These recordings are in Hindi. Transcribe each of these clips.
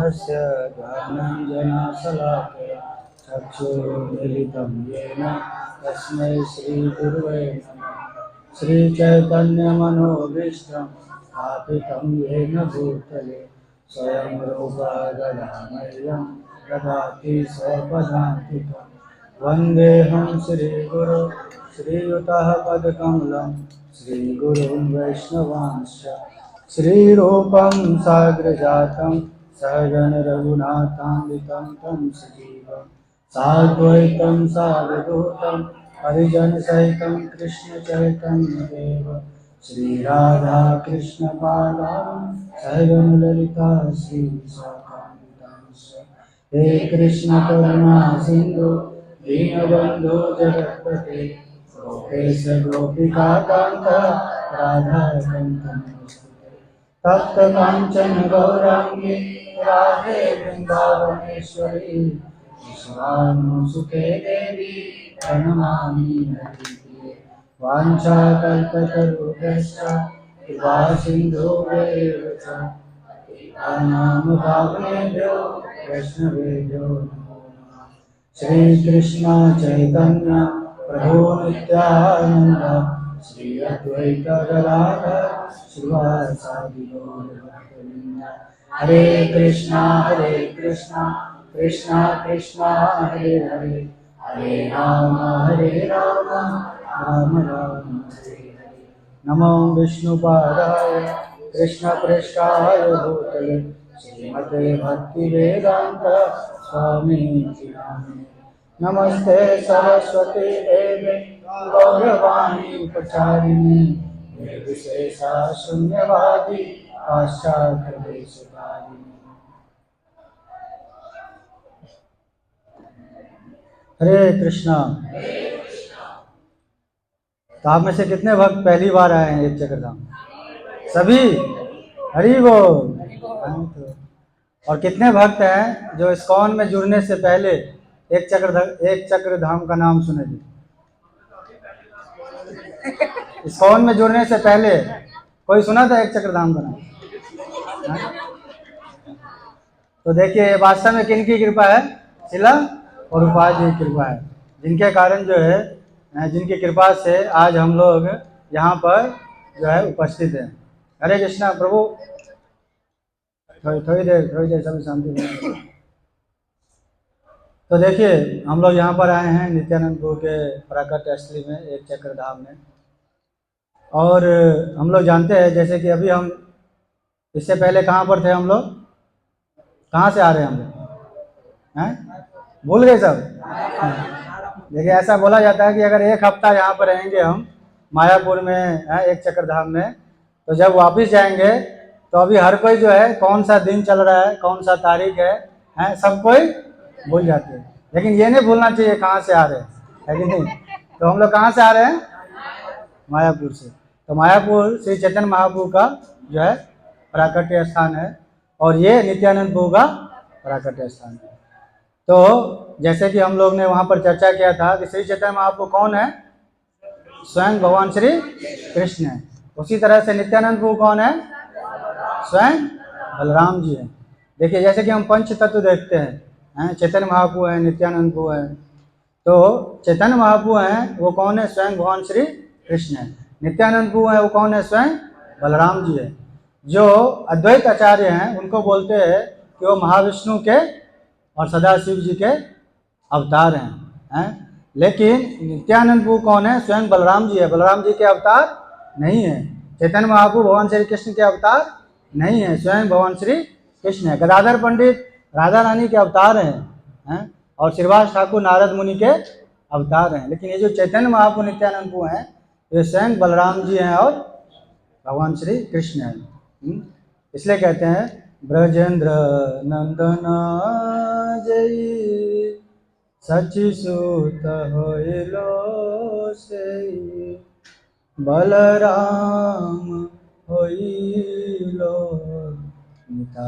तस्य ज्ञानाञ्जनशलाकया चक्षुर्मीलितं येन तस्मै श्रीगुरुवे नमः। श्रीचैतन्यमनोभीष्टं स्थापितं येन भूतले स्वयं रूपा गदामह्यं ददाति स्वपदान्तिकं। वन्देऽहं श्रीगुरो श्रीयुतः पदकमलं श्रीगुरुं वैष्णवांश्च श्रीरूपं साग्रजातं सहगण रघुनाथान्वितं तं सजीवं साद्वैतं सावधूतं हरिजनसहितं कृष्णचैतन्यदेव श्रीराधा कृष्णपादां सहगण ललिता श्रीविशाखान्वितांश्च। हे कृष्ण करुणा सिन्धु दीनबन्धो जगत्पते गोपेश गोपिकान्त राधाकान्त नमोस्तुते। तप्त काञ्चन गौराङ्गी राधे वृन्दावनेश्वरी विश्वानुसुते देवी प्रणमामि हरिप्रिये। वाञ्छाकल्पतरुभ्यश्च कृपा सिन्धुभ्येव च नामभावेभ्यो वैष्णवेभ्यो नमो नमः। श्रीकृष्ण चैतन्य प्रभु नित्यानंद श्री अद्वैत गदाधर श्रीवासादि गौरभक्तवृंद। हरे कृष्णा कृष्णा कृष्णा हरे हरे हरे राम राम राम हरे हरे। नमो विष्णुपादाय कृष्णपृष्ठाय भूतले श्रीमते भक्तिवेदांत स्वामिनिति नामिने। नमस्ते सरस्वती देवे गौरवाणी प्रचारिणे निर्विशेषा शून्यवादी पाश्चात्यदेशकारिणे। हरे कृष्णा। तो आप में से कितने भक्त पहली बार आए हैं एक चक्रधाम? सभी? हरि बोल। और कितने भक्त हैं जो इस्कॉन में जुड़ने से पहले एक चक्रधाम का नाम सुने थे? इस्कॉन में जुड़ने से पहले कोई सुना था एक चक्रधाम का नाम? तो देखिए वास्तव में किनकी कृपा है? शिला प्रभुपाद जी की कृपा है, जिनके कारण जो है, जिनकी कृपा से आज हम लोग यहाँ पर जो है उपस्थित हैं। हरे कृष्णा। प्रभु थोड़ी देर सभी शांति बना। तो देखिए हम लोग यहाँ पर आए हैं नित्यानंद प्रभु के प्राकट्य स्थली में एक चक्रधाम में। और हम लोग जानते हैं जैसे कि अभी हम इससे पहले कहाँ पर थे? हम लोग कहाँ से आ रहे हैं? हम लोग भूल गए सब? देखिए ऐसा बोला जाता है कि अगर एक हफ्ता यहाँ पर रहेंगे हम मायापुर में एक चक्रधाम में, तो जब वापस जाएंगे तो अभी हर कोई जो है कौन सा दिन चल रहा है, कौन सा तारीख है सब कोई भूल जाते हैं। लेकिन ये नहीं भूलना चाहिए कहाँ से आ रहे हैं, है कि नहीं? तो हम लोग कहाँ से आ रहे हैं? मायापुर से। तो मायापुर श्री चैतन्य महाप्रभु का जो है प्राकट्य स्थान है और ये नित्यानंद प्रभु का प्राकट्य स्थान है। तो जैसे कि हम लोग ने वहाँ पर चर्चा किया था कि श्री चैतन्य महाप्रभु कौन है? स्वयं भगवान श्री कृष्ण है। उसी तरह से नित्यानंद प्रभु कौन है? स्वयं बलराम जी हैं। देखिए जैसे कि हम पंच तत्व देखते हैं, चैतन्य महाप्रभु है, नित्यानंद प्रभु है। तो चैतन्य महाप्रभु हैं वो कौन है? स्वयं भगवान श्री कृष्ण है। नित्यानंद प्रभु है वो कौन है? स्वयं बलराम जी है। जो अद्वैत आचार्य हैं उनको बोलते हैं कि वो महाविष्णु के और सदाशिव जी के अवतार हैं। लेकिन नित्यानंद प्रभु कौन है? स्वयं बलराम जी है। बलराम जी के अवतार नहीं है। चैतन्य महाप्रभु भगवान श्री कृष्ण के अवतार नहीं है, स्वयं भगवान श्री कृष्ण है। गदाधर पंडित राधा रानी के अवतार हैं और श्रीवास ठाकुर नारद मुनि के अवतार हैं। लेकिन ये जो चैतन्य महाप्रभु नित्यानंद प्रभु हैं ये स्वयं बलराम जी हैं और भगवान श्री कृष्ण हैं। इसलिए कहते हैं ब्रजेंद्र नंदन जय सची सुत होइलो से बलराम होइलो निताय।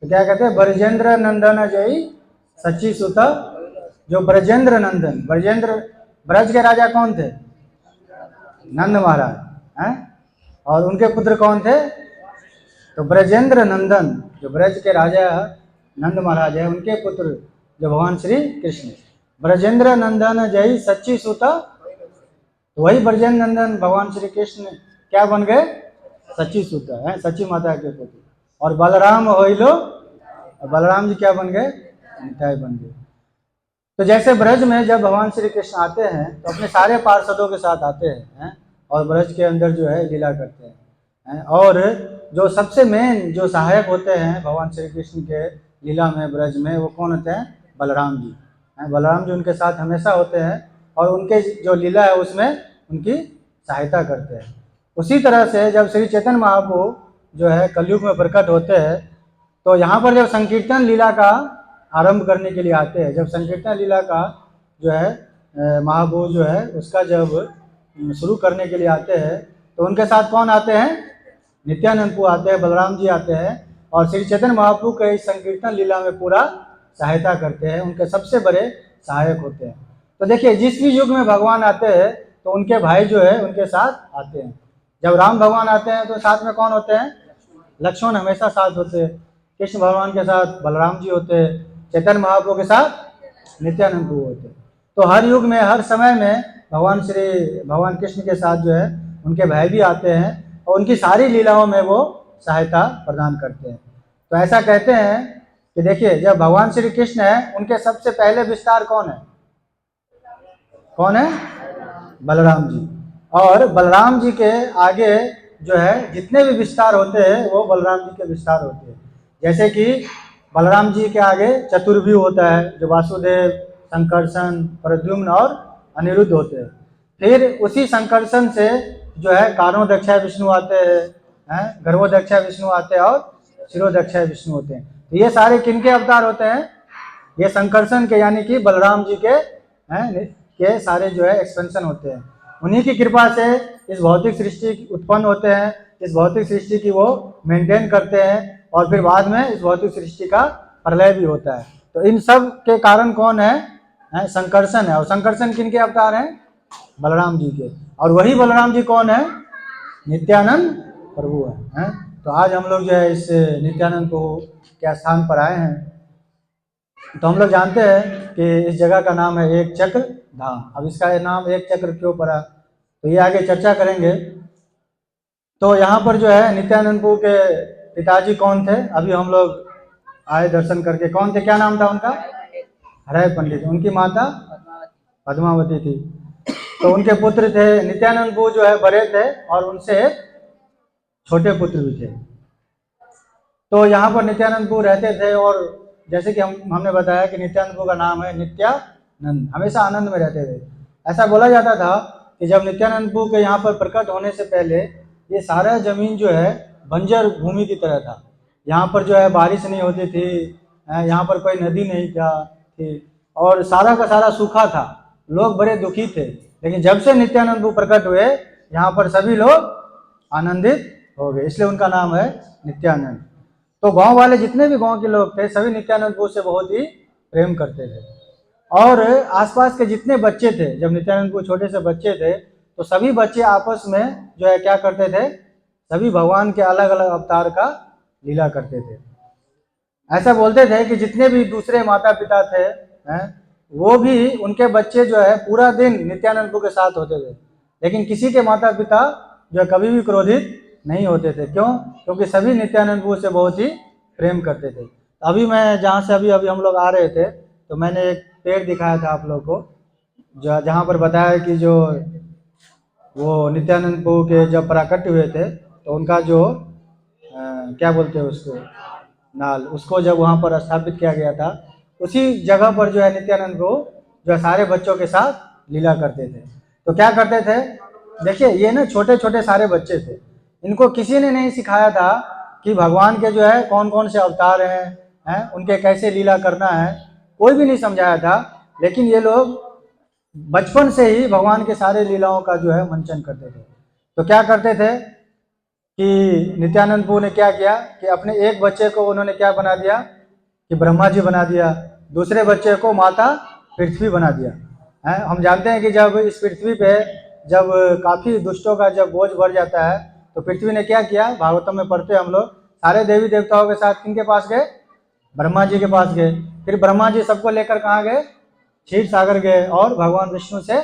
तो क्या कहते हैं? ब्रजेंद्र नंदन जय सची सुत। जो ब्रजेंद्र नंदन, ब्रज के राजा कौन थे? नंद महाराज हैं। और उनके पुत्र कौन थे? तो ब्रजेंद्र नंदन, जो ब्रज के राजा नंद महाराज है, उनके पुत्र जो भगवान श्री कृष्ण, ब्रजेंद्र नंदन जय सच्ची सुता, तो वही ब्रजेंद्र नंदन भगवान श्री कृष्ण क्या बन गए, सच्ची सुता है, सच्ची माता के पुत्र। और बलराम होइलो, बलराम जी क्या बन गए, निताय बन गए। तो जैसे ब्रज में जब भगवान श्री कृष्ण आते हैं तो अपने सारे पार्षदों के साथ आते हैं और ब्रज के अंदर जो है लीला करते हैं। और जो सबसे मेन जो सहायक होते हैं भगवान श्री कृष्ण के लीला में ब्रज में, वो कौन होते हैं, बलराम जी। बलराम जी उनके साथ हमेशा होते हैं और उनके जो लीला है उसमें उनकी सहायता करते हैं। उसी तरह से जब श्री चैतन्य महाप्रभु जो है कलयुग में प्रकट होते हैं तो यहाँ पर जब संकीर्तन लीला का आरंभ करने के लिए आते हैं, जब संकीर्तन लीला का जो है महाप्रभु जो है उसका जब शुरू करने के लिए आते हैं तो उनके साथ कौन आते हैं, नित्यानंद प्रभु आते हैं, बलराम जी आते हैं और श्री चैतन्य महाप्रभु के इस संकीर्तन लीला में पूरा सहायता करते हैं, उनके सबसे बड़े सहायक होते हैं। तो देखिए जिस भी युग में भगवान आते हैं तो उनके भाई जो है उनके साथ आते हैं। जब राम भगवान आते हैं तो साथ में कौन होते हैं, लक्ष्मण हमेशा साथ होते हैं, कृष्ण भगवान के साथ बलराम जी होते हैं, चैतन्य महाप्रभु के साथ नित्यानंद प्रभु होते हैं। तो हर युग में हर समय में भगवान कृष्ण के साथ जो है उनके भाई भी आते हैं और उनकी सारी लीलाओं में वो सहायता प्रदान करते हैं। तो ऐसा कहते हैं कि देखिए जब भगवान श्री कृष्ण है उनके सबसे पहले विस्तार कौन है, बलराम जी। और बलराम जी के आगे जो है जितने भी विस्तार होते हैं वो बलराम जी के विस्तार होते हैं। जैसे कि बलराम जी के आगे चतुर्व्यूह होता है जो वासुदेव, संकर्षण, प्रद्युम्न और अनिरुद्ध होते हैं। फिर उसी संकर्षण से जो है कारणोदक्षाय विष्णु आते हैं, गर्भोदक्षाय विष्णु आते हैं और शिरोदक्षाय विष्णु होते हैं। तो ये सारे किनके अवतार होते हैं, ये संकर्षण के यानी कि बलराम जी के सारे जो है एक्सपेंशन होते हैं। उन्हीं की कृपा से इस भौतिक सृष्टि उत्पन्न होते हैं, इस भौतिक सृष्टि की वो मेंटेन करते हैं और फिर बाद में इस भौतिक सृष्टि का प्रलय भी होता है। तो इन सब के कारण कौन है, संकर्षण है। और संकर्षण किनके अवतार हैं, बलराम जी के। और वही बलराम जी कौन है, नित्यानंद प्रभु है। तो आज हम लोग जो है इस नित्यानंद प्रभु के स्थान पर आए हैं। तो हम लोग जानते हैं कि इस जगह का नाम है एक चक्र धाम। अब इसका नाम एक चक्र क्यों पड़ा, तो ये आगे चर्चा करेंगे। तो यहाँ पर जो है नित्यानंद प्रभु के पिताजी कौन थे, अभी हम लोग आए दर्शन करके, कौन थे, क्या नाम था उनका, हरय पंडित। उनकी माता पद्मावती थी। तो उनके पुत्र थे नित्यानंद प्रभु जो है बड़े थे और उनसे छोटे पुत्र भी थे। तो यहाँ पर नित्यानंद प्रभु रहते थे और जैसे कि हमने बताया कि नित्यानंद प्रभु का नाम है नित्यानंद, हमेशा आनंद में रहते थे। ऐसा बोला जाता था कि जब नित्यानंद प्रभु के यहाँ पर प्रकट होने से पहले ये सारा जमीन जो है बंजर भूमि की तरह था। यहाँ पर जो है बारिश नहीं होती थी, यहाँ पर कोई नदी नहीं थी और सारा का सारा सूखा था, लोग बड़े दुखी थे। लेकिन जब से नित्यानंद प्रभु प्रकट हुए यहाँ पर सभी लोग आनंदित हो गए, इसलिए उनका नाम है नित्यानंद। तो गांव वाले जितने भी गांव के लोग थे सभी नित्यानंद प्रभु से बहुत ही प्रेम करते थे। और आसपास के जितने बच्चे थे, जब नित्यानंद प्रभु छोटे से बच्चे थे तो सभी बच्चे आपस में जो है क्या करते थे, सभी भगवान के अलग अलग अवतार का लीला करते थे। ऐसा बोलते थे कि जितने भी दूसरे माता पिता थे वो भी उनके बच्चे जो है पूरा दिन नित्यानंद प्रभु के साथ होते थे, लेकिन किसी के माता पिता जो कभी भी क्रोधित नहीं होते थे। क्यों, क्योंकि सभी नित्यानंद प्रभु से बहुत ही प्रेम करते थे। अभी मैं जहाँ से अभी हम लोग आ रहे थे तो मैंने एक पेड़ दिखाया था आप लोग को, जहाँ पर बताया कि जो वो नित्यानंद प्रभु के जब प्रकट हुए थे तो उनका जो क्या बोलते हैं उसको, नाल, उसको जब वहाँ पर स्थापित किया गया था, उसी जगह पर जो है नित्यानंद प्रभु जो सारे बच्चों के साथ लीला करते थे। तो क्या करते थे, देखिए ये ना छोटे छोटे सारे बच्चे थे, इनको किसी ने नहीं सिखाया था कि भगवान के जो है कौन कौन से अवतार हैं, उनके कैसे लीला करना है, कोई भी नहीं समझाया था। लेकिन ये लोग बचपन से ही भगवान के सारे लीलाओं का जो है मंचन करते थे। तो क्या करते थे कि नित्यानंद प्रभु ने क्या किया कि अपने एक बच्चे को उन्होंने क्या बना दिया कि ब्रह्मा जी बना दिया, दूसरे बच्चे को माता पृथ्वी बना दिया। हम जानते हैं कि जब इस पृथ्वी पे जब काफ़ी दुष्टों का जब बोझ बढ़ जाता है तो पृथ्वी ने क्या किया, भागवतम में पढ़ते हम लोग, सारे देवी देवताओं के साथ किनके पास गए? ब्रह्मा जी के पास गए। फिर ब्रह्मा जी सबको लेकर कहाँ गए? क्षीर सागर गए और भगवान विष्णु से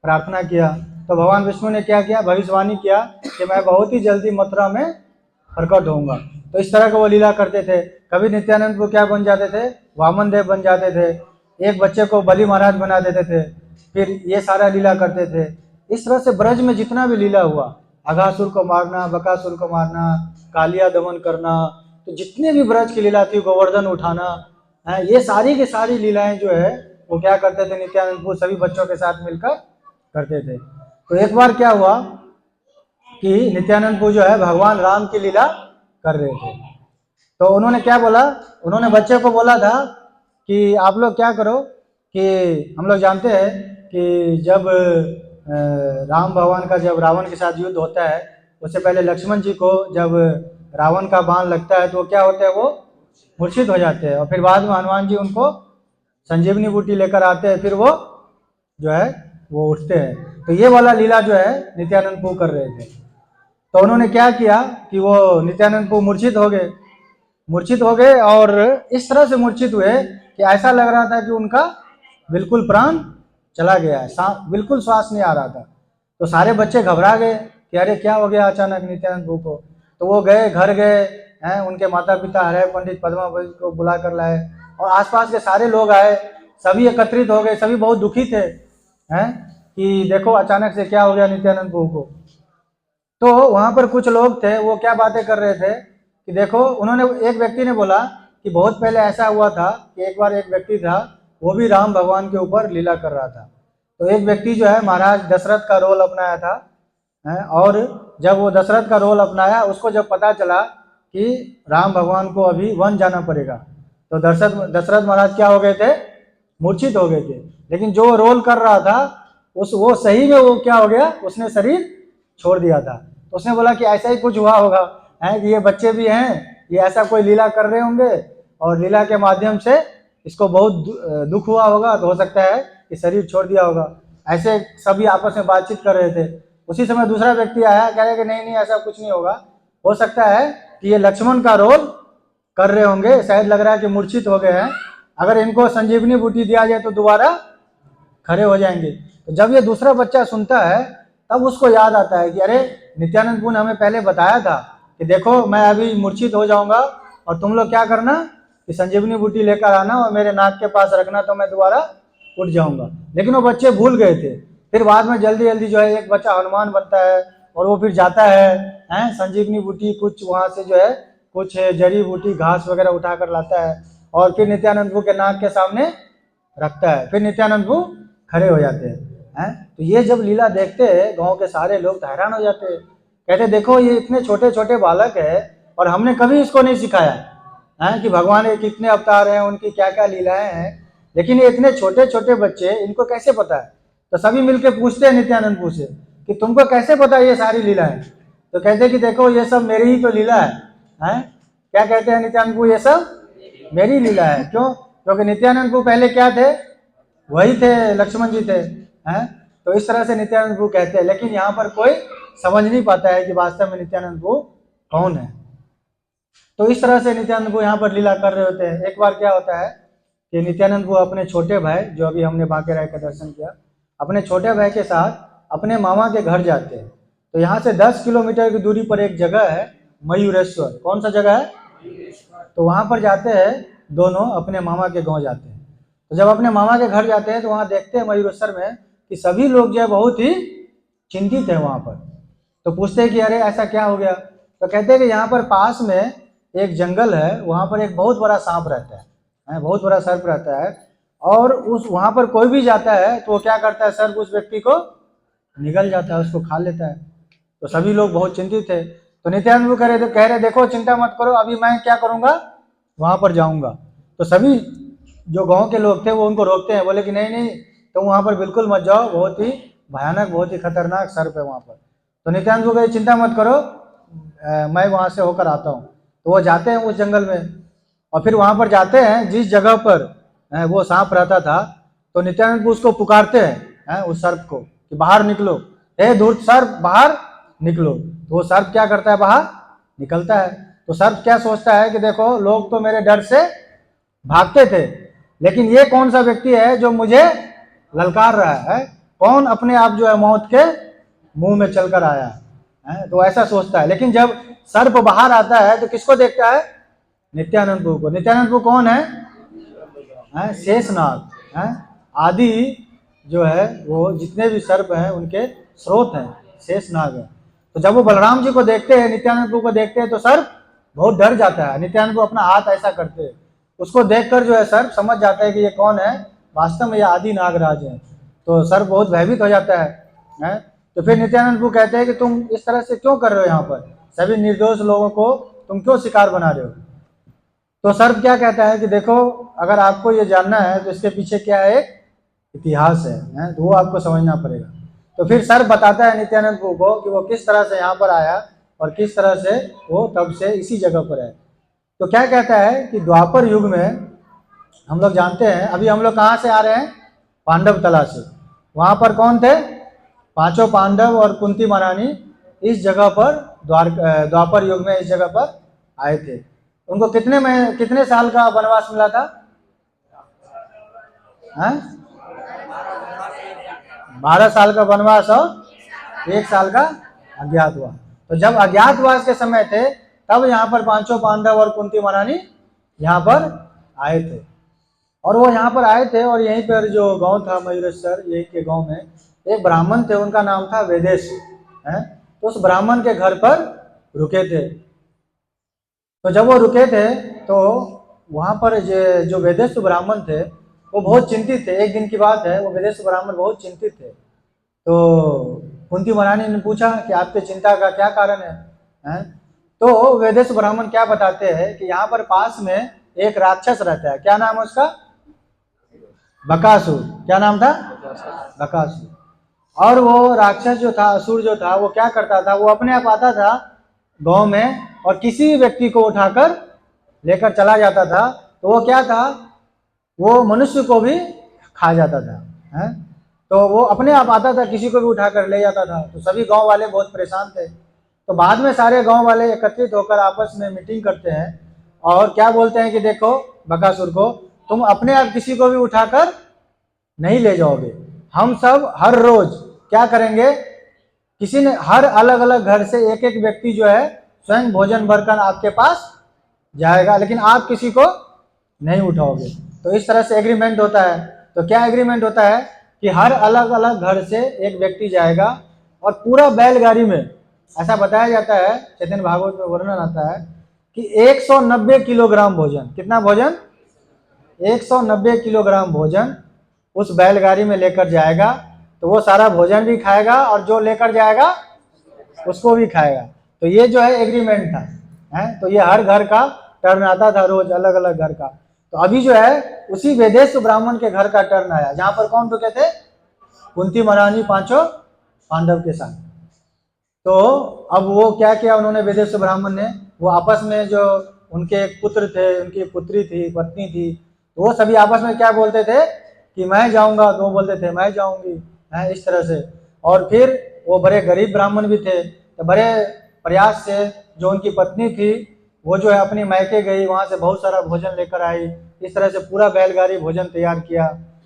प्रार्थना किया। तो भगवान विष्णु ने क्या किया? भविष्यवाणी किया कि मैं बहुत ही जल्दी मथुरा में प्रकट होऊंगा। तो इस तरह का वो लीला करते थे। कभी नित्यानंद वो क्या बन जाते थे? वामन देव बन जाते थे। एक बच्चे को बलि महाराज बना देते थे। फिर ये सारा लीला करते थे। इस तरह से ब्रज में जितना भी लीला हुआ, अघासुर को मारना, बकासुर को मारना, कालिया दमन करना, तो जितने भी ब्रज की लीला थी, गोवर्धन उठाना, ये सारी की सारी लीलाएं जो है वो क्या करते थे? नित्यानंद सभी बच्चों के साथ मिलकर करते थे। तो एक बार क्या हुआ कि नित्यानंद जो है भगवान राम की लीला कर रहे थे। तो उन्होंने क्या बोला? उन्होंने बच्चे को बोला था कि आप लोग क्या करो कि हम लोग जानते हैं कि जब राम भगवान का जब रावण के साथ युद्ध होता है, उससे पहले लक्ष्मण जी को जब रावण का बाण लगता है तो क्या होते हैं? वो मूर्छित हो जाते हैं। और फिर बाद में हनुमान जी उनको संजीवनी बूटी लेकर आते हैं, फिर वो जो है वो उठते हैं। तो ये वाला लीला जो है नित्यानंद कर रहे थे। तो उन्होंने क्या किया कि वो नित्यानंद मूर्छित हो गए और इस तरह से मूर्छित हुए कि ऐसा लग रहा था कि उनका बिल्कुल प्राण चला गया है, बिल्कुल श्वास नहीं आ रहा था। तो सारे बच्चे घबरा गए कि अरे क्या हो गया अचानक नित्यानंद को। तो वो गए, घर गए हैं, उनके माता पिता हरे पंडित पद्मावती को बुला कर लाए और आसपास के सारे लोग आए, सभी एकत्रित हो गए, सभी बहुत दुखी थे हैं कि देखो अचानक से क्या हो गया नित्यानंद को। तो वहां पर कुछ लोग थे, वो क्या बातें कर रहे थे कि देखो, उन्होंने एक व्यक्ति ने बोला कि बहुत पहले ऐसा हुआ था कि एक बार एक व्यक्ति था, वो भी राम भगवान के ऊपर लीला कर रहा था। तो एक व्यक्ति जो है महाराज दशरथ का रोल अपनाया था और जब वो दशरथ का रोल अपनाया, उसको जब पता चला कि राम भगवान को अभी वन जाना पड़ेगा, तो दशरथ महाराज क्या हो गए थे? मूर्छित हो गए थे। लेकिन जो रोल कर रहा था वो सही में वो क्या हो गया? उसने शरीर छोड़ दिया था। तो उसने बोला कि ऐसा ही कुछ हुआ होगा है कि ये बच्चे भी हैं, ये ऐसा कोई लीला कर रहे होंगे और लीला के माध्यम से इसको बहुत दुख हुआ होगा, तो हो सकता है कि शरीर छोड़ दिया होगा। ऐसे सभी आपस में बातचीत कर रहे थे। उसी समय दूसरा व्यक्ति आया, कह रहे कि नहीं ऐसा कुछ नहीं होगा, हो सकता है कि ये लक्ष्मण का रोल कर रहे होंगे, शायद लग रहा है कि मूर्छित हो गए हैं, अगर इनको संजीवनी बूटी दिया जाए तो दोबारा खड़े हो जाएंगे। तो जब ये दूसरा बच्चा सुनता है तब उसको याद आता है कि अरे नित्यानंद ने हमें पहले बताया था कि देखो मैं अभी मूर्छित हो जाऊंगा और तुम लोग क्या करना कि संजीवनी बूटी लेकर आना और मेरे नाक के पास रखना, तो मैं दोबारा उठ जाऊंगा। लेकिन वो बच्चे भूल गए थे। फिर बाद में जल्दी जल्दी जो है एक बच्चा हनुमान बनता है और वो फिर जाता है संजीवनी बूटी कुछ वहां से जो है कुछ जड़ी बूटी घास वगैरह उठा कर लाता है और फिर नित्यानंद के नाक के सामने रखता है। फिर नित्यानंद खड़े हो जाते हैं। तो ये जब लीला देखते हैं गांव के सारे लोग हैरान हो जाते हैं, कहते देखो ये इतने छोटे छोटे बालक है और हमने कभी इसको नहीं सिखाया है कि भगवान के कितने अवतार हैं, उनकी क्या क्या लीलाएं हैं, लेकिन ये इतने छोटे छोटे बच्चे, इनको कैसे पता है? तो सभी मिलकर पूछते हैं नित्यानंद से कि तुमको कैसे पता ये सारी लीलाएं? तो कहते कि देखो ये सब मेरी ही तो लीला है। क्या कहते हैं नित्यानंद? ये सब मेरी लीला है। क्यों? क्योंकि नित्यानंद पहले क्या थे? वही थे, लक्ष्मण जी थे हैं। तो इस तरह से नित्यानंद कहते हैं, लेकिन यहाँ पर कोई समझ नहीं पाता है कि वास्तव में नित्यानंद कौन है। तो इस तरह से नित्यानंद यहाँ पर लीला कर रहे होते हैं। एक बार क्या होता है कि नित्यानंद अपने छोटे भाई, जो अभी हमने बांके राय का दर्शन किया, अपने छोटे भाई के साथ अपने मामा के घर जाते हैं। तो यहाँ से 10 किलोमीटर की दूरी पर एक जगह है मयूरेश्वर। कौन सा जगह है? तो वहाँ पर जाते हैं दोनों, अपने मामा के गाँव जाते हैं। तो जब अपने मामा के घर जाते हैं तो वहाँ देखते हैं मयूरेश्वर में कि सभी लोग जो है बहुत ही चिंतित है वहाँ पर। तो पूछते हैं कि अरे ऐसा क्या हो गया? तो कहते हैं कि यहाँ पर पास में एक जंगल है, वहाँ पर एक बहुत बड़ा सांप रहता है, बहुत बड़ा सर्प रहता है, और उस वहाँ पर कोई भी जाता है तो वो क्या करता है, सर्प उस व्यक्ति को निगल जाता है, उसको खा लेता है। तो सभी लोग बहुत चिंतित थे। तो नित्यानंद कह रहे देखो चिंता मत करो, अभी मैं क्या करूँगा, वहाँ पर जाऊँगा। तो सभी जो गांव के लोग थे वो उनको रोकते हैं, बोले कि नहीं नहीं तुम वहाँ पर बिल्कुल मत जाओ, बहुत ही भयानक, बहुत ही खतरनाक सर्प है वहाँ पर। तो नित्यानंद को कहे चिंता मत करो, मैं वहाँ से होकर आता हूँ। तो वो जाते हैं उस जंगल में और फिर वहाँ पर जाते हैं जिस जगह पर वो सांप रहता था। तो नित्यानंद उसको पुकारते हैं उस सर्प को कि बाहर निकलो, हे धूर्त सर्प बाहर निकलो। तो वो सर्प क्या करता है, बाहर निकलता है। तो सर्प क्या सोचता है कि देखो लोग तो मेरे डर से भागते थे, लेकिन ये कौन सा व्यक्ति है जो मुझे ललकार रहा है, कौन अपने आप जो है मौत के मुंह में चलकर आया है। तो ऐसा सोचता है। लेकिन जब सर्प बाहर आता है तो किसको देखता है? नित्यानंद प्रभु को। नित्यानंद प्रभु कौन है? शेषनाग है। आदि जो है वो जितने भी सर्प हैं उनके स्रोत हैं, शेषनाग है। तो जब वो बलराम जी को देखते हैं, नित्यानंद प्रभु को देखते हैं, तो सर्प बहुत डर जाता है। नित्यानंद प्रभु अपना हाथ ऐसा करते हैं, उसको देखकर जो है सर्प समझ जाता है कि ये कौन है, वास्तव में ये आदि नागराज है। तो सर्प बहुत भयभीत हो जाता है। तो फिर नित्यानंद प्रभु कहते हैं कि तुम इस तरह से क्यों कर रहे हो, यहाँ पर सभी निर्दोष लोगों को तुम क्यों शिकार बना रहे हो? तो सर्प क्या कहता है कि देखो, अगर आपको ये जानना है तो इसके पीछे क्या है, एक इतिहास है, तो वो आपको समझना पड़ेगा। तो फिर सर्प बताता है नित्यानंद प्रभु को कि वो किस तरह से यहाँ पर आया और किस तरह से वो तब से इसी जगह पर है। तो क्या कहता है कि द्वापर युग में हम लोग जानते हैं, अभी हम लोग कहाँ से आ रहे हैं? पांडव तला से। वहाँ पर कौन थे? पांचों पांडव और कुंती महारानी इस जगह पर द्वापर युग में इस जगह पर आए थे। उनको कितने साल का वनवास मिला था? 12 साल का वनवास और 1 साल का अज्ञातवास। तो जब अज्ञातवास के समय थे तब यहाँ पर पांचों पांडव और कुंती महारानी यहाँ पर आए थे। और वो यहाँ पर आए थे और यहीं पर जो गांव था मयूरेश्वर, यहीं के गांव में एक ब्राह्मण थे, उनका नाम था वेदेश है। तो उस ब्राह्मण के घर पर रुके थे। तो जब वो रुके थे तो वहाँ पर जो वेदेश ब्राह्मण थे वो बहुत चिंतित थे। एक दिन की बात है, वो वेदेश ब्राह्मण बहुत चिंतित थे। तो कुंती महारानी ने पूछा कि आपके चिंता का क्या कारण है? तो वेदेश ब्राह्मण क्या बताते हैं कि यहाँ पर पास में एक राक्षस रहता है। क्या नाम है उसका? बकासुर। क्या नाम था? बकासुर। और वो राक्षस जो था, असुर जो था, वो क्या करता था, वो अपने आप आता था गांव में और किसी व्यक्ति को उठाकर लेकर चला जाता था। तो वो क्या था, वो मनुष्य को भी खा जाता था। तो वो अपने आप आता था, किसी को भी उठाकर ले जाता था। तो सभी गांव वाले बहुत परेशान थे। तो बाद में सारे गांव वाले एकत्रित होकर आपस में मीटिंग करते हैं और क्या बोलते हैं कि देखो बकासुर को, तुम अपने आप किसी को भी उठाकर नहीं ले जाओगे। हम सब हर रोज क्या करेंगे, किसी ने हर अलग अलग घर से एक एक व्यक्ति जो है स्वयं भोजन भरकर आपके पास जाएगा, लेकिन आप किसी को नहीं उठाओगे। तो इस तरह से एग्रीमेंट होता है। तो क्या एग्रीमेंट होता है कि हर अलग अलग घर से एक व्यक्ति जाएगा और पूरा बैलगाड़ी में, ऐसा बताया जाता है, चैतन्य भागवत में वर्णन आता है कि 190 किलोग्राम भोजन, कितना भोजन? 190 किलोग्राम भोजन उस बैलगाड़ी में लेकर जाएगा। तो वो सारा भोजन भी खाएगा और जो लेकर जाएगा उसको भी खाएगा। तो ये जो है एग्रीमेंट था। तो ये हर घर का टर्न आता था, रोज अलग अलग घर का। तो अभी जो है उसी वेदेश ब्राह्मण के घर का टर्न आया, जहां पर कौन रुके थे? कुंती महारानी पांचों पांडव के साथ। तो अब वो क्या किया उन्होंने, वेदेश ब्राह्मण ने, वो आपस में जो उनके एक पुत्र थे, उनकी पुत्री थी, पत्नी थी, तो वो सभी आपस में क्या बोलते थे कि मैं जाऊंगा, तो वो बोलते थे मैं जाऊंगी, इस तरह से। और फिर वो बड़े गरीब ब्राह्मण भी थे, तो बड़े प्रयास से जो उनकी पत्नी थी वो जो है अपनी मायके गई, वहां से बहुत सारा भोजन लेकर आई। इस तरह से पूरा बैलगाड़ी भोजन तैयार किया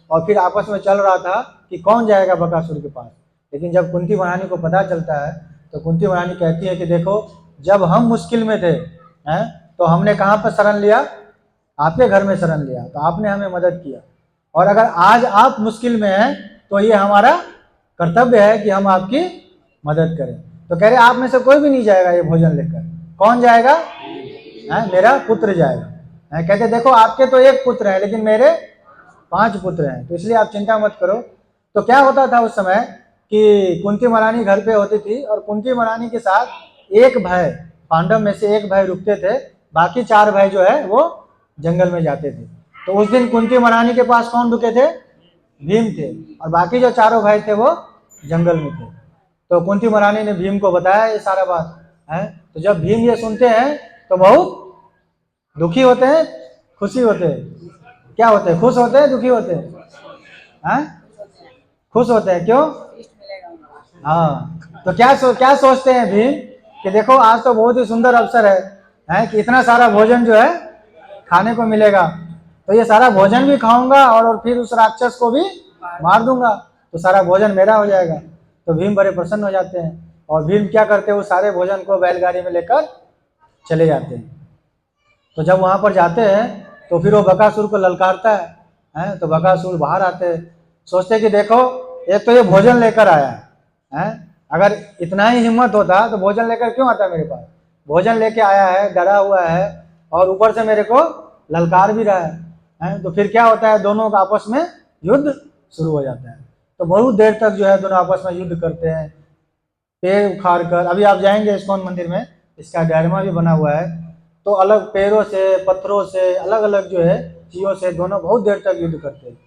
और फिर आपस में चल रहा था कि कौन जाएगा बकासुर के पास। लेकिन जब कुंती महारानी को पता चलता है तो कुंती महारानी कहती है कि देखो, जब हम मुश्किल में थे तो हमने कहाँ पर शरण लिया? आपके घर में शरण लिया, तो आपने हमें मदद किया। और अगर आज आप मुश्किल में हैं तो ये हमारा कर्तव्य है कि हम आपकी मदद करें। तो कह रहे आप में से कोई भी नहीं जाएगा ये भोजन लेकर। कौन जाएगा? मेरा पुत्र जाएगा। कहते देखो आपके तो एक पुत्र है लेकिन मेरे 5 पुत्र हैं, तो इसलिए आप चिंता मत करो। तो क्या होता था उस समय कि कुंती महारानी घर पे होती थी और कुंती महारानी के साथ एक भाई, पांडव में से एक भाई रुकते थे, बाकी 4 भाई जो है वो जंगल में जाते थे। तो उस दिन कुंती महारानी के पास कौन रुके थे? भीम थे, और बाकी जो 4 भाई थे वो जंगल में थे। तो कुंती महारानी ने भीम को बताया ये सारा बात तो जब भीम ये सुनते हैं तो बहुत दुखी होते हैं, खुशी होते हैं? क्या होते हैं? खुश होते हैं, दुखी होते हैं? खुश होते हैं। क्यों? हाँ। तो क्या सोचते हैं भीम कि देखो आज तो बहुत ही सुंदर अवसर है है कि इतना सारा भोजन जो है खाने को मिलेगा, तो ये सारा भोजन भी खाऊंगा और फिर उस राक्षस को भी मार दूंगा, तो सारा भोजन मेरा हो जाएगा। तो भीम बड़े प्रसन्न हो जाते हैं और भीम क्या करते हैं, वो सारे भोजन को बैलगाड़ी में लेकर चले जाते हैं। तो जब वहां पर जाते हैं तो फिर वो बकासुर को ललकारता है, तो बकासुर बाहर आते हैं, सोचते कि देखो एक तो ये भोजन लेकर आया है, अगर इतना ही हिम्मत होता तो भोजन लेकर क्यों आता मेरे पास, भोजन लेके आया है, डरा हुआ है और ऊपर से मेरे को ललकार भी रहा है। तो फिर क्या होता है, दोनों का आपस में युद्ध शुरू हो जाता है। तो बहुत देर तक जो है दोनों आपस में युद्ध करते हैं, पेड़ उखाड़ कर। अभी आप जाएंगे इस्कॉन मंदिर में, इसका डायरमा भी बना हुआ है, तो अलग पेड़ों से, पत्थरों से, अलग अलग जो है चीज़ों से दोनों बहुत देर तक युद्ध करते हैं।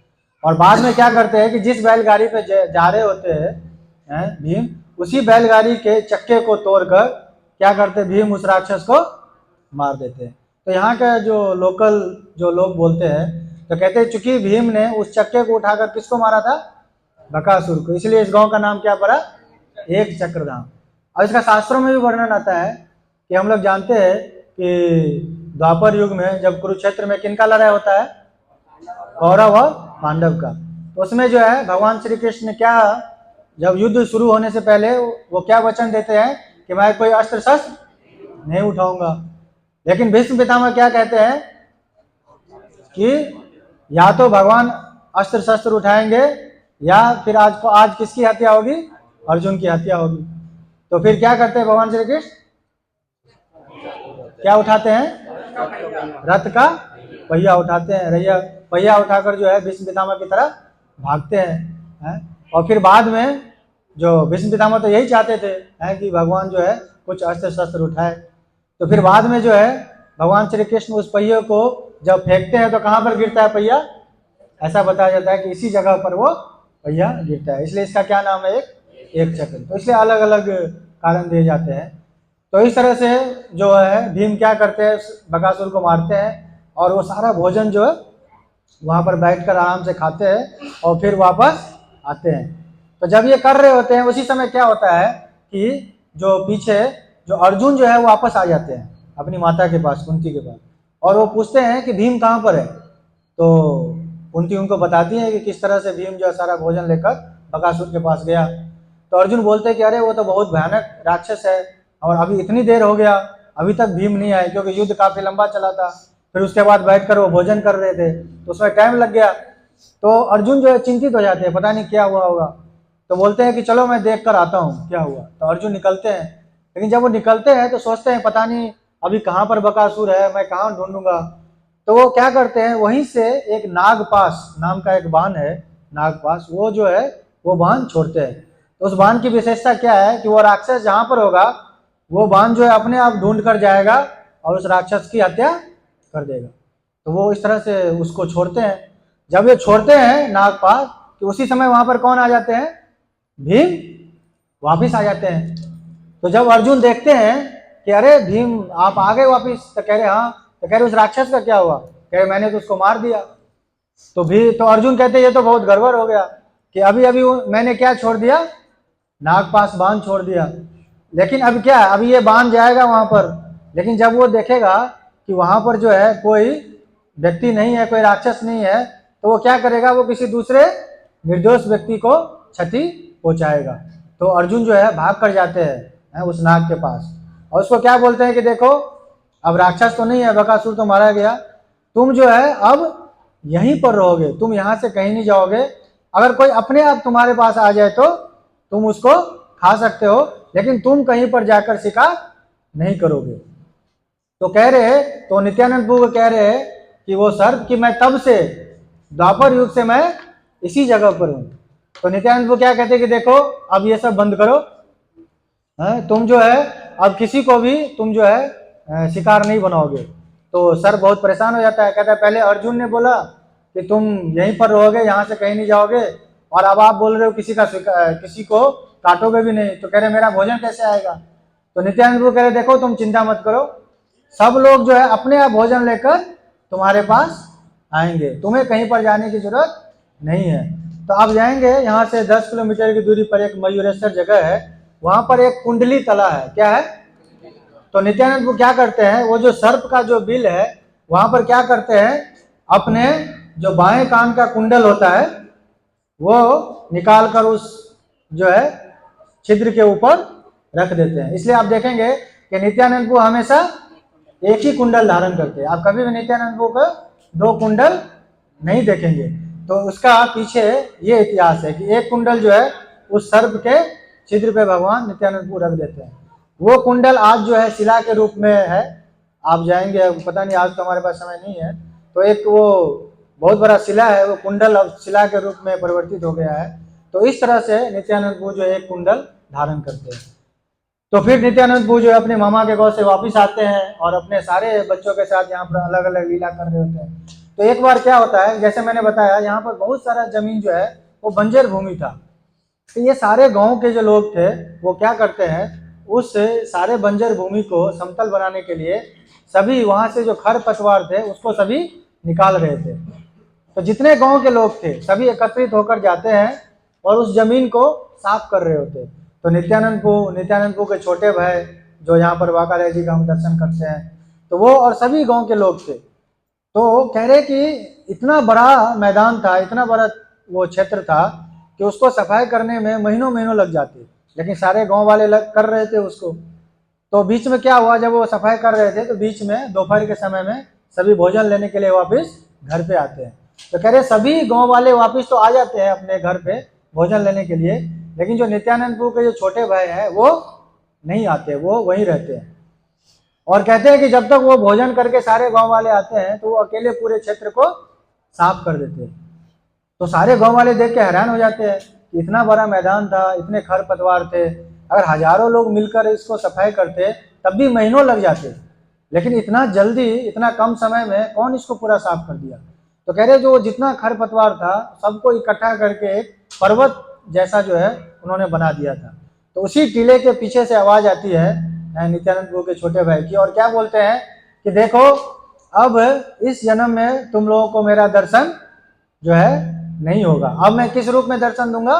और बाद में क्या करते हैं कि जिस बैलगाड़ी पे जा रहे होते हैं भीम, उसी बैलगाड़ी के चक्के को तोड़कर क्या करते, भीम उस राक्षस को मार देते हैं। तो यहाँ का जो लोकल जो लोग बोलते हैं, तो कहते हैं चूंकि भीम ने उस चक्के को उठाकर किसको मारा था, बकासुर को, इसलिए इस गांव का नाम क्या पड़ा, एक चक्रधाम। और इसका शास्त्रों में भी वर्णन आता है कि हम लोग जानते हैं कि द्वापर युग में जब कुरुक्षेत्र में किनका लड़ाई होता है, कौरव और पांडव का, तो उसमें जो है भगवान श्री कृष्ण ने क्या, जब युद्ध शुरू होने से पहले वो क्या वचन देते हैं कि मैं कोई अस्त्र शस्त्र नहीं उठाऊंगा। लेकिन भीष्म पितामह क्या कहते हैं कि या तो भगवान अस्त्र शस्त्र उठाएंगे या फिर आज किसकी हत्या होगी, अर्जुन की हत्या होगी। तो फिर क्या करते हैं भगवान श्री कृष्ण, क्या उठाते हैं, रथ का पहिया उठाते हैं, पहिया उठाकर जो है भीष्म पितामह की तरफ भागते हैं। और फिर बाद में जो भीष्म पितामह तो यही चाहते थे कि भगवान जो है कुछ अस्त्र शस्त्र उठाए। तो फिर बाद में जो है भगवान श्री कृष्ण उस पहिए को जब फेंकते हैं तो कहाँ पर गिरता है पहिया, ऐसा बताया जाता है कि इसी जगह पर वो पहिया गिरता है, इसलिए इसका क्या नाम है, एक चक्र। तो इसलिए अलग अलग कारण दिए जाते हैं। तो इस तरह से जो है भीम क्या करते हैं, बकासुर को मारते हैं और वो सारा भोजन जो है वहाँ पर बैठकर आराम से खाते हैं और फिर वापस आते हैं। तो जब ये कर रहे होते हैं उसी समय क्या होता है कि जो पीछे जो अर्जुन जो है वो वापस आ जाते हैं अपनी माता के पास, कुंती के पास, और वो पूछते हैं कि भीम कहाँ पर है। तो कुंती उनको बताती है कि किस तरह से भीम जो है सारा भोजन लेकर बकासुर के पास गया। तो अर्जुन बोलते हैं कि अरे वो तो बहुत भयानक राक्षस है और अभी इतनी देर हो गया अभी तक भीम नहीं आए, क्योंकि युद्ध काफी लंबा चला था, फिर उसके बाद बैठकर वो भोजन कर रहे थे तो उसमें टाइम लग गया। तो अर्जुन जो है चिंतित हो जाते हैं, पता नहीं क्या हुआ होगा। तो बोलते हैं कि चलो मैं देख कर आता हूँ क्या हुआ। तो अर्जुन निकलते हैं, लेकिन जब वो निकलते हैं तो सोचते हैं पता नहीं अभी कहाँ पर बकासुर है, मैं कहाँ ढूंढूंगा। तो वो क्या करते हैं, वहीं से एक नागपाश नाम का एक बाण है, नागपाश, वो जो है वो बाण छोड़ते हैं। तो उस बाण की विशेषता क्या है कि वो राक्षस जहाँ पर होगा वो बाण जो है अपने आप ढूंढ कर जाएगा और उस राक्षस की हत्या कर देगा। तो वो इस तरह से उसको छोड़ते हैं। जब ये छोड़ते हैं नागपाश, तो उसी समय वहां पर कौन आ जाते हैं, भीम वापिस आ जाते हैं। तो जब अर्जुन देखते हैं कि अरे भीम आप आ गए वापिस, तो कह रहे हाँ। तो कह रहे उस राक्षस का क्या हुआ, कह रहे मैंने तो उसको मार दिया। तो अर्जुन कहते ये तो बहुत गड़बड़ हो गया कि अभी अभी मैंने क्या छोड़ दिया, नागपाश बाण छोड़ दिया, लेकिन अब क्या, अभी ये बाण जाएगा वहां पर, लेकिन जब वो देखेगा कि वहां पर जो है कोई व्यक्ति नहीं है, कोई राक्षस नहीं है, तो वो क्या करेगा, वो किसी दूसरे निर्दोष व्यक्ति को क्षति पहुंचाएगा। तो अर्जुन जो है भाग कर जाते हैं उस नाग के पास और उसको क्या बोलते हैं कि देखो अब राक्षस तो नहीं है, बकासुर तो मारा गया, तुम जो है अब यहीं पर रहोगे, तुम यहाँ से कहीं नहीं जाओगे। अगर कोई अपने आप तुम्हारे पास आ जाए तो तुम उसको खा सकते हो, लेकिन तुम कहीं पर जाकर शिकार नहीं करोगे। तो कह रहे, तो नित्यानंद प्रभु कह रहे हैं कि वो सर कि मैं तब से द्वापर युग से मैं इसी जगह पर हूँ। तो नित्यानंद प्रभु क्या कहते हैं कि देखो अब ये सब बंद करो, तुम जो है अब किसी को भी तुम जो है शिकार नहीं बनाओगे। तो सर बहुत परेशान हो जाता है, कहता है पहले अर्जुन ने बोला कि तुम यहीं पर रहोगे, यहाँ से कहीं नहीं जाओगे, और अब आप बोल रहे हो किसी को काटोगे भी नहीं। तो कह रहे मेरा भोजन कैसे आएगा। तो नित्यानंद प्रभु कह रहे देखो तुम चिंता मत करो, सब लोग जो है अपने आप भोजन लेकर तुम्हारे पास आएंगे, तुम्हें कहीं पर जाने की जरूरत नहीं है। तो आप जाएंगे यहाँ से 10 किलोमीटर की दूरी पर एक मयूरेश्वर जगह है, वहां पर एक कुंडली तला है। क्या है, तो नित्यानंद प्रभु क्या करते हैं, वो जो सर्प का जो बिल है वहां पर क्या करते हैं, अपने जो बाएं कान का कुंडल होता है वो निकाल कर उस जो है छिद्र के ऊपर रख देते हैं। इसलिए आप देखेंगे कि नित्यानंद प्रभु हमेशा एक ही कुंडल धारण करते हैं। आप कभी भी नित्यानंद प्रभु का दो कुंडल नहीं देखेंगे। तो उसका पीछे ये इतिहास है कि एक कुंडल जो है उस सर्प के छिद्र पे भगवान नित्यानंद प्रभु रख देते हैं। वो कुंडल आज जो है शिला के रूप में है। आप जाएंगे, पता नहीं, आज तो हमारे पास समय नहीं है, तो एक वो बहुत बड़ा शिला है, वो कुंडल अब शिला के रूप में परिवर्तित हो गया है। तो इस तरह से नित्यानंद प्रभु जो एक कुंडल धारण करते हैं। तो फिर नित्यानंद प्रभु जो है अपने मामा के गांव से वापस आते हैं और अपने सारे बच्चों के साथ यहाँ पर अलग अलग लीला कर रहे होते हैं। तो एक बार क्या होता है, जैसे मैंने बताया, यहाँ पर बहुत सारा जमीन जो है वो बंजर भूमि था। तो ये सारे गांव के जो लोग थे वो क्या करते हैं, उस सारे बंजर भूमि को समतल बनाने के लिए सभी वहां से जो खर पतवार थे उसको सभी निकाल रहे थे। तो जितने गांव के लोग थे सभी एकत्रित होकर जाते हैं और उस जमीन को साफ कर रहे होते। तो नित्यानंद प्रभु के छोटे भाई जो यहाँ पर वाकालय जी का हम दर्शन करते हैं, तो वो और सभी गांव के लोग थे। तो कह रहे कि इतना बड़ा मैदान था, इतना बड़ा वो क्षेत्र था कि उसको सफाई करने में महीनों महीनों लग जाते, लेकिन सारे गांव वाले कर रहे थे उसको। तो बीच में क्या हुआ, जब वो सफाई कर रहे थे तो बीच में दोपहर के समय में सभी भोजन लेने के लिए वापस घर पे आते हैं। तो कह रहे सभी गांव वाले वापस तो आ जाते हैं अपने घर पे भोजन लेने के लिए, लेकिन जो नित्यानंद प्रभु के जो छोटे भाई हैं वो नहीं आते, वो वहीं रहते हैं। और कहते हैं कि जब तक वो भोजन करके सारे गांव वाले आते हैं तो वो अकेले पूरे क्षेत्र को साफ कर देते हैं। तो सारे गांव वाले देख के हैरान हो जाते हैं कि इतना बड़ा मैदान था, इतने खर पतवार थे, अगर हजारों लोग मिलकर इसको सफाई करते तब भी महीनों लग जाते, लेकिन इतना जल्दी, इतना कम समय में कौन इसको पूरा साफ कर दिया। तो कह रहे जो जितना खर पतवार था सबको इकट्ठा करके एक पर्वत जैसा जो है उन्होंने बना दिया था। तो उसी टीले के पीछे से आवाज आती है नित्यानंद प्रभु के छोटे भाई की, और क्या बोलते हैं कि देखो अब इस जन्म में तुम लोगों को मेरा दर्शन जो है नहीं होगा, अब मैं किस रूप में दर्शन दूंगा,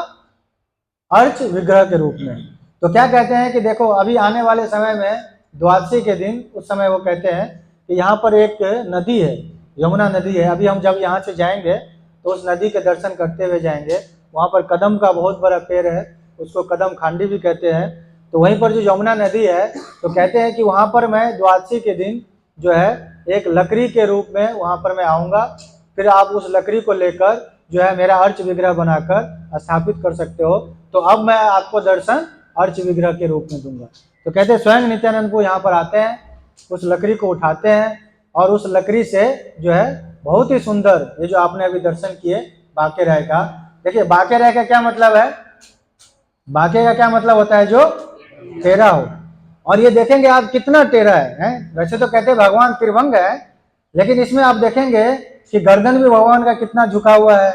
अर्च विग्रह के रूप में। तो क्या कहते हैं कि देखो अभी आने वाले समय में द्वादशी के दिन, उस समय वो कहते हैं कि यहाँ पर एक नदी है, यमुना नदी है। अभी हम जब यहाँ से जाएंगे तो उस नदी के दर्शन करते हुए जाएंगे। वहाँ पर कदम का बहुत बड़ा पेड़ है, उसको कदम खांडी भी कहते हैं। तो वहीं पर जो यमुना नदी है, तो कहते हैं कि वहाँ पर मैं द्वादशी के दिन जो है एक लकड़ी के रूप में वहाँ पर मैं आऊँगा, फिर आप उस लकड़ी को लेकर जो है मेरा अर्च विग्रह बनाकर स्थापित कर सकते हो। तो अब मैं आपको दर्शन अर्च विग्रह के रूप में दूंगा। तो कहते हैं स्वयं नित्यानंद को यहाँ पर आते हैं, उस लकड़ी को उठाते हैं और उस लकड़ी से जो है बहुत ही सुंदर, ये जो आपने अभी दर्शन किए बाके राय का, देखिए बाके राय का क्या मतलब है, बाके का क्या मतलब होता है, जो टेढ़ा हो। और ये देखेंगे आप कितना टेढ़ा है? वैसे तो कहते हैं भगवान त्रिभंग है, लेकिन इसमें आप देखेंगे कि गर्दन भी भगवान का कितना झुका हुआ है,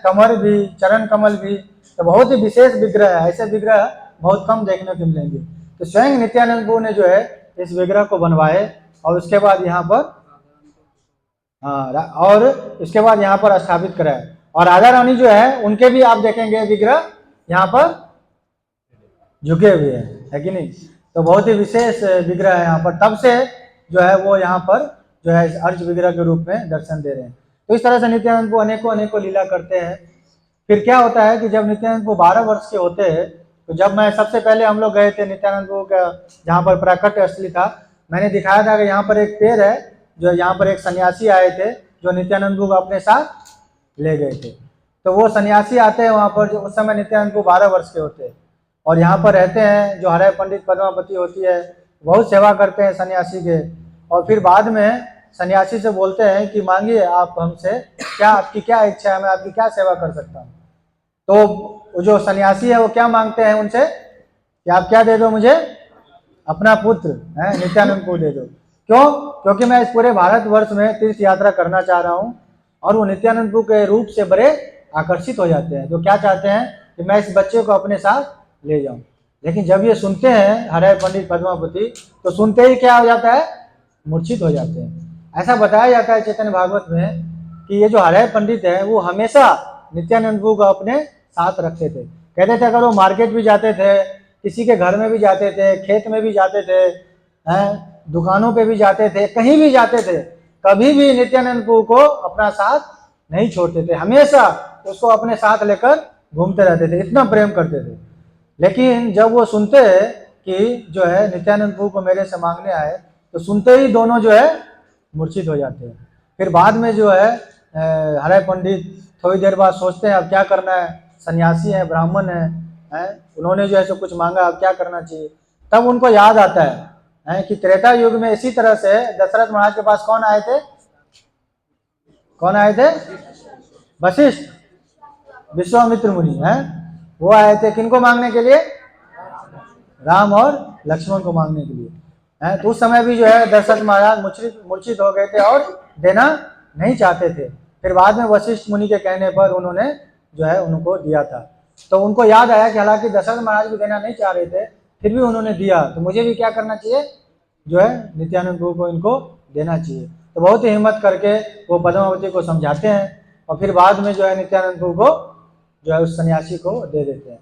कमर भी, चरण कमल भी। तो बहुत ही विशेष विग्रह है, ऐसे विग्रह बहुत कम देखने को मिलेंगे। तो स्वयं नित्यानंद प्रभु ने जो है इस विग्रह को बनवाए और उसके बाद यहाँ पर और इसके बाद यहाँ पर स्थापित कराए। और राधा रानी जो है उनके भी आप देखेंगे विग्रह यहाँ पर झुके हुए हैं, है कि नहीं। तो बहुत ही विशेष विग्रह है यहाँ पर, तब से जो है वो यहाँ पर जो है अर्च विग्रह के रूप में दर्शन दे रहे हैं। तो इस तरह से नित्यानंद प्रभु अनेकों लीला करते हैं। फिर क्या होता है कि जब नित्यानंद प्रभु 12 वर्ष के होते हैं, तो जब मैं सबसे पहले हम लोग गए थे नित्यानंद प्रभु का जहाँ पर प्राकट्य स्थली था, मैंने दिखाया था कि यहाँ पर एक पेड़ है, जो यहाँ पर एक सन्यासी आए थे जो नित्यानंद प्रभु को अपने साथ ले गए थे। तो वो सन्यासी आते हैं वहाँ पर, जो उस समय नित्यानंद प्रभु 12 वर्ष के होते हैं और यहाँ पर रहते हैं। जो हरे पंडित पद्मावती होती है, बहुत सेवा करते हैं सन्यासी के। और फिर बाद में सन्यासी से बोलते हैं कि मांगिए आप हमसे, क्या आपकी क्या इच्छा है, मैं आपकी क्या सेवा कर सकता हूँ। तो जो सन्यासी है वो क्या मांगते हैं उनसे कि आप क्या दे दो मुझे, अपना पुत्र है नित्यानंद को दे दो। क्यों? क्योंकि मैं इस पूरे भारतवर्ष में तीर्थ यात्रा करना चाह रहा हूँ। और वो नित्यानंद के रूप से बड़े आकर्षित हो जाते हैं, जो क्या चाहते हैं कि मैं इस बच्चे को अपने साथ ले जाऊं। लेकिन जब ये सुनते हैं हरे पंडित पद्मावती, तो सुनते ही क्या हो जाता है, मूर्छित हो जाते हैं। ऐसा बताया जाता है चैतन्य भागवत में कि ये जो हरे पंडित है वो हमेशा नित्यानंद को अपने साथ रखते थे। कहते थे अगर वो मार्केट भी जाते थे, किसी के घर में भी जाते थे, खेत में भी जाते थे, दुकानों पे भी जाते थे, कहीं भी जाते थे, कभी भी नित्यानंद प्रभु को अपना साथ नहीं छोड़ते थे, हमेशा उसको अपने साथ लेकर घूमते रहते थे, इतना प्रेम करते थे। लेकिन जब वो सुनते हैं कि जो है नित्यानंद प्रभु को मेरे से मांगने आए, तो सुनते ही दोनों जो है मूर्छित हो जाते हैं। फिर बाद में जो है हरे पंडित थोड़ी देर बाद सोचते हैं अब क्या करना है, सन्यासी है, ब्राह्मण है, उन्होंने जो है सो कुछ मांगा, अब क्या करना चाहिए। तब उनको याद आता है कि त्रेता युग में इसी तरह से दशरथ महाराज के पास कौन आए थे, कौन आए थे, वशिष्ठ, विश्वामित्र मुनि हैं, वो आए थे किनको मांगने के लिए, राम और लक्ष्मण को मांगने के लिए। तो उस समय भी जो है दशरथ महाराज मूर्छित हो गए थे और देना नहीं चाहते थे। फिर बाद में वशिष्ठ मुनि के कहने पर उन्होंने जो है उनको दिया था। तो उनको याद आया कि हालांकि दशरथ महाराज भी देना नहीं चाह रहे थे, फिर भी उन्होंने दिया, तो मुझे भी क्या करना चाहिए, जो है नित्यानंद प्रभु को इनको देना चाहिए। तो बहुत ही हिम्मत करके वो पद्मावती को समझाते हैं और फिर बाद में जो है नित्यानंद प्रभु को जो है उस सन्यासी को दे देते हैं।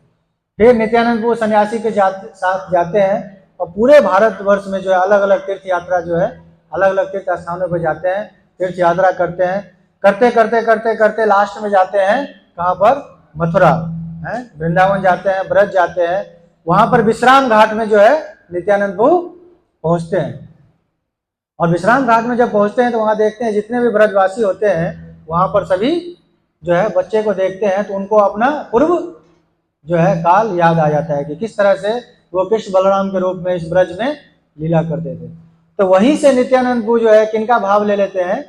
फिर नित्यानंद प्रभु सन्यासी के साथ जाते हैं और पूरे भारतवर्ष में जो है अलग अलग तीर्थ यात्रा जो है अलग अलग तीर्थ स्थानों पर जाते हैं, तीर्थ यात्रा करते हैं, करते करते करते करते लास्ट में जाते हैं कहाँ पर, मथुरा, वृंदावन जाते हैं, ब्रज जाते हैं। वहां पर विश्राम घाट में जो है नित्यानंद प्रभु पहुंचते हैं। और विश्राम घाट में जब पहुंचते हैं तो वहां देखते हैं जितने भी ब्रजवासी होते हैं वहां पर सभी जो है बच्चे को देखते हैं, तो उनको अपना पूर्व जो है काल याद आ जाता है कि किस तरह से वो कृष्ण बलराम के रूप में इस ब्रज में लीला करते थे। तो वहीं से नित्यानंद प्रभु जो है किनका भाव ले लेते हैं,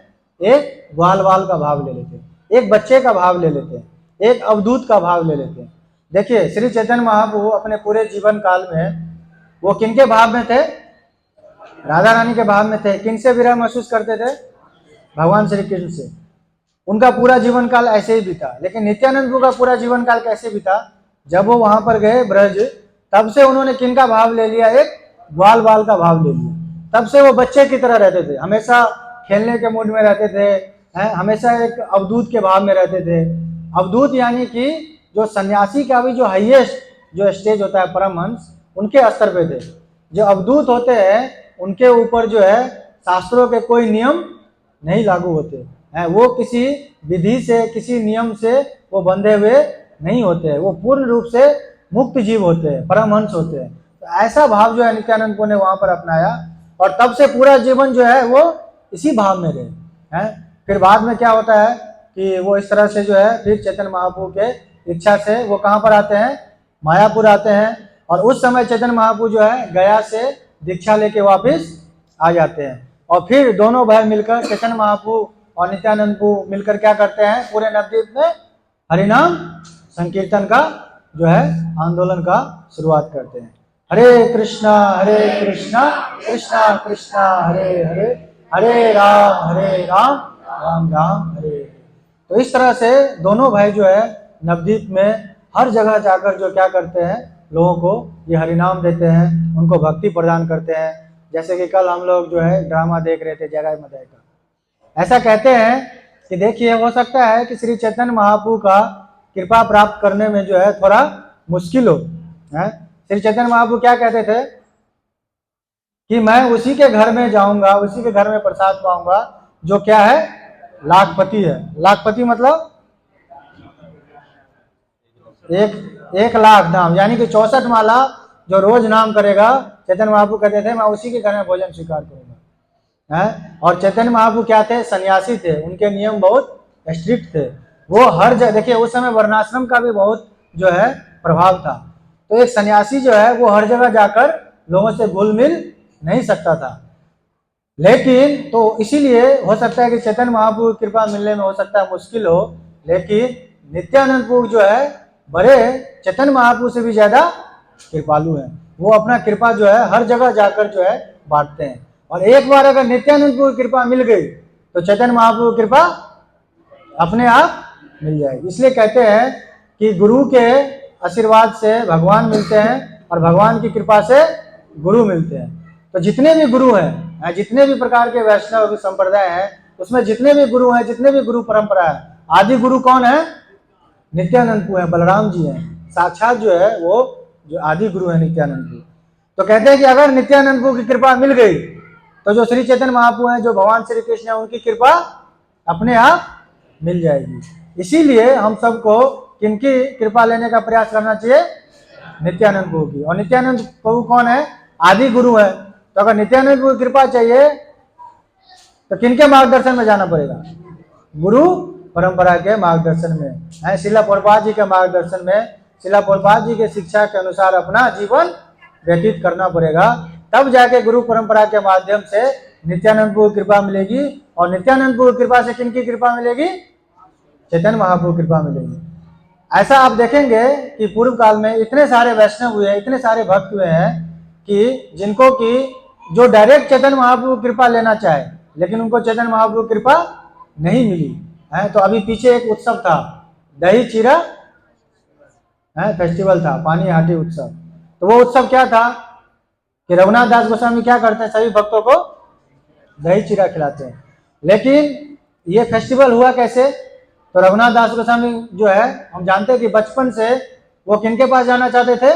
एक ग्वाल बाल का भाव ले लेते हैं, एक बच्चे का भाव ले लेते हैं, एक अवधूत का भाव ले लेते हैं। देखिए श्री चैतन्य महाप्रभु अपने पूरे जीवन काल में वो किनके भाव में थे, राधा रानी के भाव में थे। किन से विरह महसूस करते थे, भगवान श्री कृष्ण से। उनका पूरा जीवन काल ऐसे ही बीता। लेकिन नित्यानंद प्रभु का पूरा जीवन काल कैसे बीता, जब वो वहां पर गए ब्रज, तब से उन्होंने किनका भाव ले लिया, एक ग्वाल बाल का भाव ले लिया। तब से वो बच्चे की तरह रहते थे, हमेशा खेलने के मूड में रहते थे, हमेशा एक अवधूत के भाव में रहते थे। अवधूत यानी कि जो सन्यासी का भी जो हाईएस्ट जो स्टेज होता है परमहंस, उनके स्तर पे थे। जो अवधूत होते हैं उनके ऊपर जो है शास्त्रों के कोई नियम नहीं लागू होते हैं, वो किसी विधि से किसी नियम से वो बंधे हुए नहीं होते हैं, वो पूर्ण रूप से मुक्त जीव होते हैं, परमहंस होते हैं। तो ऐसा भाव जो है नित्यानंद को ने वहां पर अपनाया और तब से पूरा जीवन जो है वो इसी भाव में रहे हैं। फिर बाद में क्या होता है कि वो इस तरह से जो है फिर चैतन्य महाप्रभु के इच्छा से वो कहाँ पर आते हैं, मायापुर आते हैं। और उस समय चैतन्य महाप्रभु जो है गया से दीक्षा लेके वापस आ जाते हैं। और फिर दोनों भाई मिलकर चैतन्य महाप्रभु और नित्यानंद प्रभु मिलकर क्या करते हैं, पूरे नवद्वीप में हरिनाम संकीर्तन का जो है आंदोलन का शुरुआत करते हैं। हरे कृष्णा कृष्णा कृष्णा हरे हरे, हरे राम राम राम हरे। तो इस तरह से दोनों भाई जो है नवद्वीप में हर जगह जाकर जो क्या करते हैं, लोगों को ये हरिनाम देते हैं, उनको भक्ति प्रदान करते हैं। जैसे कि कल हम लोग जो है ड्रामा देख रहे थे जय मदाई का। ऐसा कहते हैं कि देखिए हो सकता है कि श्री चैतन्य महाप्रभु का कृपा प्राप्त करने में जो है थोड़ा मुश्किल हो। श्री चैतन्य महाप्रभु क्या कहते थे कि मैं उसी के घर में जाऊंगा, उसी के घर में प्रसाद पाऊंगा जो क्या है, लाखपति है। लाखपति मतलब 1 लाख नाम, यानी कि 64 माला जो रोज नाम करेगा। चैतन्य महाप्रभु कहते थे मैं उसी के घर में भोजन स्वीकार करूंगा। और चैतन्य महाप्रभु क्या थे, सन्यासी थे, उनके नियम बहुत स्ट्रिक्ट थे। वो हर जगह, देखिए उस समय वर्णाश्रम का भी बहुत जो है प्रभाव था। तो एक सन्यासी जो है वो हर जगह जाकर लोगों से घुल मिल नहीं सकता था। लेकिन तो इसीलिए हो सकता है कि चैतन्य महाप्रभु की कृपा मिलने में हो सकता है मुश्किल हो, लेकिन नित्यानंद प्रभु जो है बड़े चैतन्य महाप्रभु से भी ज्यादा कृपालु हैं। वो अपना कृपा जो है हर जगह जाकर जो है बांटते हैं। और एक बार अगर नित्यानंद प्रभु की कृपा मिल गई तो चैतन्य महाप्रभु की कृपा अपने आप मिल जाएगी। इसलिए कहते हैं कि गुरु के आशीर्वाद से भगवान मिलते हैं और भगवान की कृपा से गुरु मिलते हैं। तो जितने भी गुरु हैं, जितने भी प्रकार के वैष्णव संप्रदाय हैं, उसमें जितने भी गुरु हैं, जितने भी गुरु परंपरा है, आदि गुरु कौन है, नित्यानंद प्रभु है, बलराम जी हैं। साक्षात जो है वो जो आदि गुरु है नित्यानंद प्रभु। तो कहते हैं कि अगर नित्यानंद प्रभु की कृपा मिल गई तो जो श्री चैतन्य महाप्रभु हैं, जो भगवान श्री कृष्ण है, उनकी कृपा अपने आप मिल जाएगी। इसीलिए हम सबको किनकी कृपा लेने का प्रयास करना चाहिए? नित्यानंद प्रभु की। और नित्यानंद प्रभु कौन है? आदि गुरु है। तो अगर नित्यानंद प्रभु की कृपा चाहिए तो किनके मार्गदर्शन में जाना पड़ेगा? गुरु परंपरा के मार्गदर्शन में है, श्रीला प्रभुपाद जी के मार्गदर्शन में, श्रीला प्रभुपाद जी के शिक्षा के अनुसार अपना जीवन व्यतीत करना पड़ेगा। तब जाके गुरु परंपरा के माध्यम से नित्यानंद प्रभु की कृपा मिलेगी। और नित्यानंद प्रभु की कृपा से किनकी कृपा मिलेगी? चैतन्य महाप्रभु की कृपा मिलेगी। ऐसा आप देखेंगे कि पूर्व काल में इतने सारे वैष्णव हुए, इतने सारे भक्त हुए हैं कि जिनको कि जो डायरेक्ट चैतन्य महाप्रभु की कृपा लेना चाहे, लेकिन उनको चैतन्य महाप्रभु की कृपा नहीं मिली है। तो अभी पीछे एक उत्सव था, दही चीरा फेस्टिवल था, पानी हाटी उत्सव। तो वो उत्सव क्या था कि रघुनाथ दास गोस्वामी क्या करते हैं? सभी भक्तों को दही चीरा खिलाते हैं। लेकिन ये फेस्टिवल हुआ कैसे? तो रघुनाथ दास गोस्वामी जो है, हम जानते हैं कि बचपन से वो किनके पास जाना चाहते थे?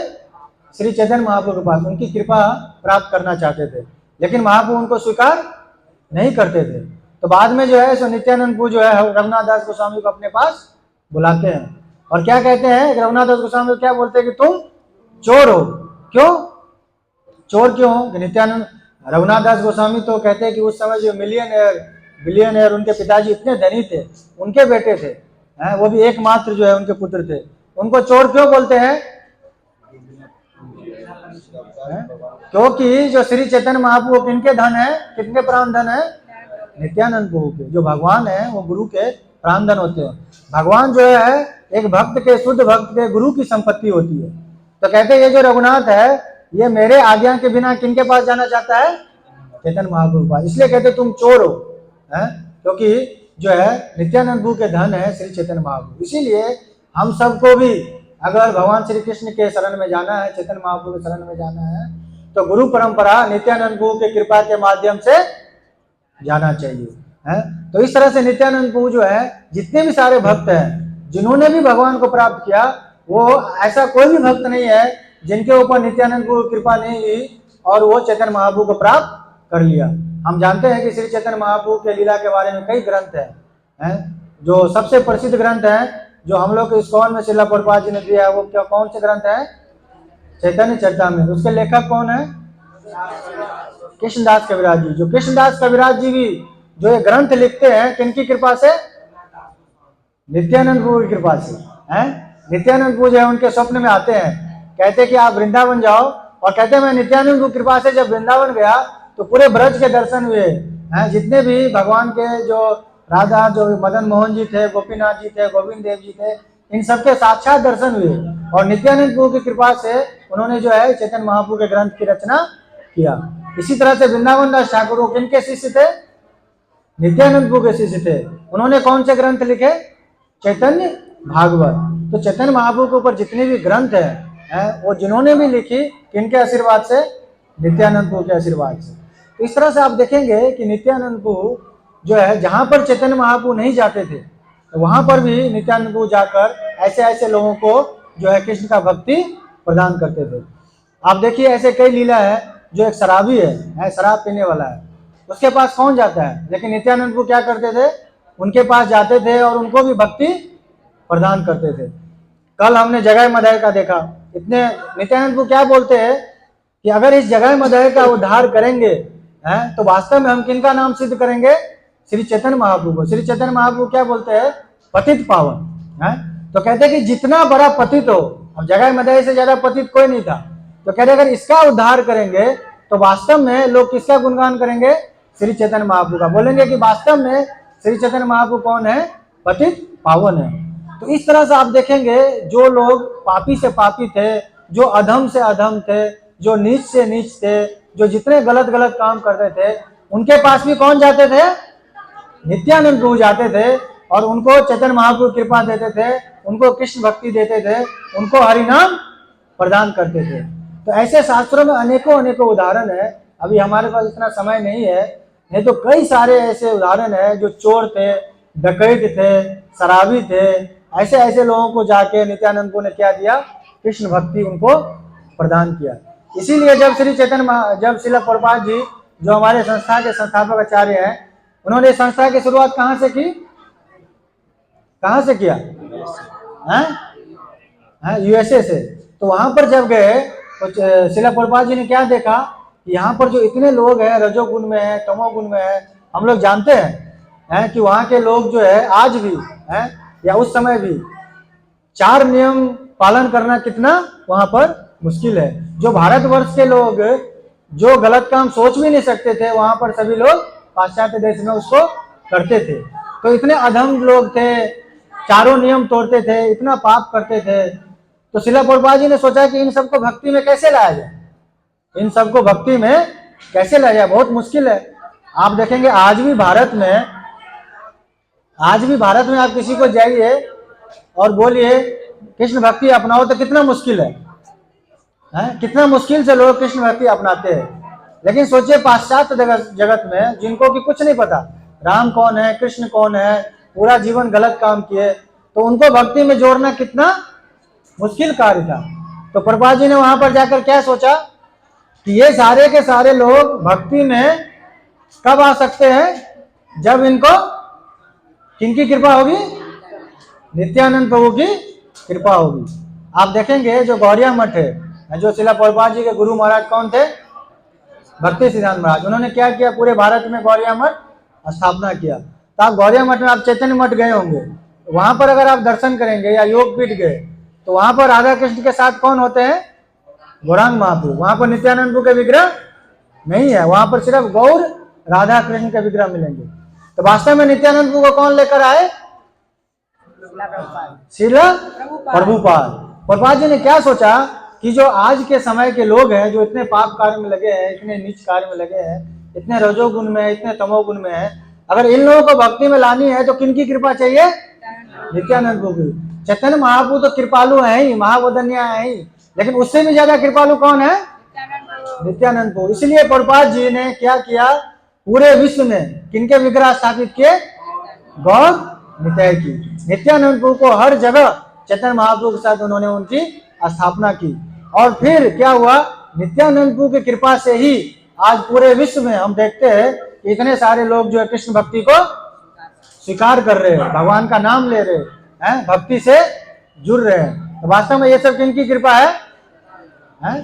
श्री चैतन्य महाप्रभु के पास, उनकी कृपा प्राप्त करना चाहते थे। लेकिन महाप्रभु उनको स्वीकार नहीं करते थे। तो बाद में जो है सो नित्यानंद प्रभु जो है रघुनाथ दास गोस्वामी को अपने पास बुलाते हैं और क्या कहते हैं? रघुनाथ दास गोस्वामी को क्या बोलते हैं कि तुम चोर हो। क्यों चोर क्यों हो? कि नित्यानंद रघुनाथ दास गोस्वामी तो कहते हैं कि उस समय जो बिलियनर उनके पिताजी इतने धनी थे, उनके बेटे थे, वो भी एकमात्र जो है उनके पुत्र थे, उनको चोर क्यों बोलते हैं? क्योंकि जो श्री चैतन्य महाप्रभु किनके धन है, किनके प्राण धन है? नित्यानंद प्रभु के। जो भगवान है वो गुरु के प्राण धन होते हैं। भगवान जो है एक भक्त के, शुद्ध भक्त के गुरु की संपत्ति होती है। तो कहते हैं ये जो रघुनाथ है ये मेरे आज्ञा के बिना किनके पास जाना चाहता है? चैतन्य महाप्रभु के पास। इसलिए कहते तुम चोर हो, क्योंकि जो है नित्यानंद प्रभु के धन है श्री चैतन्य महाप्रभु। इसीलिए हम सबको भी अगर भगवान श्री कृष्ण के शरण में जाना है, चैतन्य महाप्रभु के शरण में जाना है, तो गुरु परंपरा नित्यानंद प्रभु के कृपा के माध्यम से जाना चाहिए है। तो इस तरह से नित्यानंद प्रभु जो है, जितने भी सारे भक्त हैं जिन्होंने भी भगवान को प्राप्त किया, वो ऐसा कोई भी भक्त नहीं है जिनके ऊपर नित्यानंद प्रभु की कृपा नहीं हुई और वो चैतन्य महाप्रभु को प्राप्त कर लिया। हम जानते हैं कि श्री चैतन्य महाप्रभु के लीला के बारे में कई ग्रंथ हैं, जो सबसे प्रसिद्ध ग्रंथ है जो हम लोग के इस्कॉन में श्रीला प्रभुपाद जी ने दिया है, वो क्या कौन से ग्रंथ है? चैतन्य चरितामृत। उसके लेखक कौन है? कृष्णदास कविराज जी। जो कृष्णदास कविराज जी भी जो ये ग्रंथ लिखते हैं, किनकी कृपा से? नित्यानंद प्रभु की कृपा से हैं। नित्यानंद प्रभु जो है उनके स्वप्न में आते हैं, कहते हैं कि आप वृंदावन जाओ, और कहते हैं मैं नित्यानंद प्रभु की कृपा से जब वृंदावन गया तो पूरे ब्रज के दर्शन हुए हैं। जितने भी भगवान के जो राधा, जो मदन मोहन जी थे, गोपीनाथ जी थे, गोविंद देव जी थे, इन सबके साक्षात दर्शन हुए। और नित्यानंद प्रभु की कृपा से उन्होंने जो है चैतन्य महाप्रभु के ग्रंथ की रचना किया। इसी तरह से वृंदावन दास ठाकुर किनके शिष्य थे? नित्यानंद प्रभु के शिष्य थे। उन्होंने कौन से ग्रंथ लिखे? चैतन्य भागवत। तो चैतन्य महाप्रभु के ऊपर जितने भी ग्रंथ हैं वो जिन्होंने भी लिखी, किनके आशीर्वाद से? नित्यानंद प्रभु के आशीर्वाद से। तो इस तरह से आप देखेंगे कि नित्यानंद प्रभु जो है, जहां पर चैतन्य महाप्रभु नहीं जाते थे तो वहां पर भी नित्यानंद प्रभु जाकर ऐसे ऐसे लोगों को जो है कृष्ण का भक्ति प्रदान करते थे। आप देखिए ऐसे कई लीला है, जो एक शराबी है, शराब पीने वाला है, उसके पास कौन जाता है? लेकिन नित्यानंद प्रभु क्या करते थे? उनके पास जाते थे और उनको भी भक्ति प्रदान करते थे। कल हमने जगह मदय का देखा। इतने नित्यानंद प्रभु क्या बोलते हैं कि अगर इस जगह मदय का उद्धार करेंगे तो वास्तव में हम किनका नाम सिद्ध करेंगे? श्री चैतन्य महाप्रभु। श्री चैतन्य महाप्रभु क्या बोलते हैं? पतित पावन है। तो कहते हैं कि जितना बड़ा पतित हो, अब जगह मदय से ज्यादा पतित कोई नहीं था, तो कहते अगर इसका उद्धार करेंगे तो वास्तव में लोग किसका गुणगान करेंगे? श्री चैतन्य महाप्रभु का। बोलेंगे कि वास्तव में श्री चैतन्य महाप्रभु कौन है? पतित पावन है। तो इस तरह से आप देखेंगे जो लोग पापी से पापी थे, जो अधम से अधम थे, जो नीच से नीच थे, जो जितने गलत गलत काम करते थे, उनके पास भी कौन जाते थे? नित्यानंद प्रभु जाते थे और उनको चैतन्य महाप्रभु कृपा देते थे, उनको कृष्ण भक्ति देते थे, उनको हरि नाम प्रदान करते थे। तो ऐसे शास्त्रों में अनेकों अनेकों उदाहरण है। अभी हमारे पास इतना समय नहीं है, नहीं तो कई सारे ऐसे उदाहरण है जो चोर थे, डकैत थे, शराबी थे, ऐसे ऐसे लोगों को जाके नित्यानंद प्रभु ने क्या दिया? कृष्ण भक्ति उनको प्रदान किया। इसीलिए जब श्रील प्रभुपाद जी जो हमारे संस्था के संस्थापक आचार्य हैं, उन्होंने संस्था की शुरुआत कहाँ से की, कहाँ से किया, यूएसए से। तो वहां पर जब गए तो श्रील प्रभुपाद जी ने क्या देखा कि यहाँ पर जो इतने लोग हैं, रजोगुण में है, तमोगुण में है, हम लोग जानते हैं कि वहाँ के लोग जो है आज भी या उस समय भी 4 नियम पालन करना कितना वहां पर मुश्किल है। जो भारतवर्ष के लोग जो गलत काम सोच भी नहीं सकते थे, वहां पर सभी लोग पाश्चात्य देश में उसको करते थे। तो इतने अधम लोग थे, 4 नियम तोड़ते थे, इतना पाप करते थे। तो श्रील प्रभुपाद जी ने सोचा कि इन सबको भक्ति में कैसे लाया जाए, इन सबको भक्ति में कैसे लाया जाए, बहुत मुश्किल है। आप देखेंगे आज भी भारत में आप किसी को जाइए और बोलिए कृष्ण भक्ति अपनाओ तो कितना मुश्किल है, कितना मुश्किल से लोग कृष्ण भक्ति अपनाते हैं। लेकिन सोचिए पाश्चात्य जगत में जिनको कि कुछ नहीं पता राम कौन है, कृष्ण कौन है, पूरा जीवन गलत काम किए, तो उनको भक्ति में जोड़ना कितना मुश्किल कार्य था। तो प्रभुपाद जी ने वहां पर जाकर क्या सोचा कि ये सारे के सारे लोग भक्ति में कब आ सकते हैं, जब इनको किनकी कृपा होगी, नित्यानंद प्रभु की कृपा होगी। आप देखेंगे जो गौड़िया मठ है, जो श्रील प्रभुपाद जी के गुरु महाराज कौन थे, भक्ति सिद्धांत महाराज, उन्होंने क्या किया, पूरे भारत में गौड़िया मठ स्थापना किया। तो आप गौड़िया मठ में, आप चैतन्य मठ गए होंगे, वहां पर अगर आप दर्शन करेंगे या योग पीठ गए तो वहां पर राधा कृष्ण के साथ कौन होते हैं, गौरांग महाप्रभु। वहां पर नित्यानंद प्रभु के विग्रह नहीं है, वहां पर सिर्फ गौर राधा कृष्ण के विग्रह मिलेंगे। तो वास्तव में नित्यानंद प्रभु को कौन लेकर आए, श्रील प्रभुपाद। प्रभुपाद जी ने क्या सोचा कि जो आज के समय के लोग हैं, जो इतने पाप कार्य में लगे हैं, इतने नीच कार्य में लगे हैं, इतने रजोगुण में, इतने तमोगुण में है, अगर इन लोगों को भक्ति में लानी है तो किनकी कृपा चाहिए, नित्यानंद प्रभु की। चैतन्य महाप्रभु तो कृपालु है ही, महावदन्य है ही, लेकिन उससे भी ज्यादा कृपालु कौन है, नित्यानंद प्रभु। इसलिए प्रभुपाद जी ने क्या किया, पूरे विश्व में किनके विग्रह स्थापित किए, गौर नित्य की। नित्यानंद प्रभु को हर जगह चैतन्य महाप्रभु के साथ उन्होंने उनकी स्थापना की। और फिर क्या हुआ, नित्यानंद प्रभु की कृपा से ही आज पूरे विश्व में हम देखते हैं कि इतने सारे लोग जो है कृष्ण भक्ति को स्वीकार कर रहे हैं, भगवान का नाम ले रहे हैं, भक्ति से जुड़ रहे हैं। तो वास्तव में ये सब किनकी कृपा है,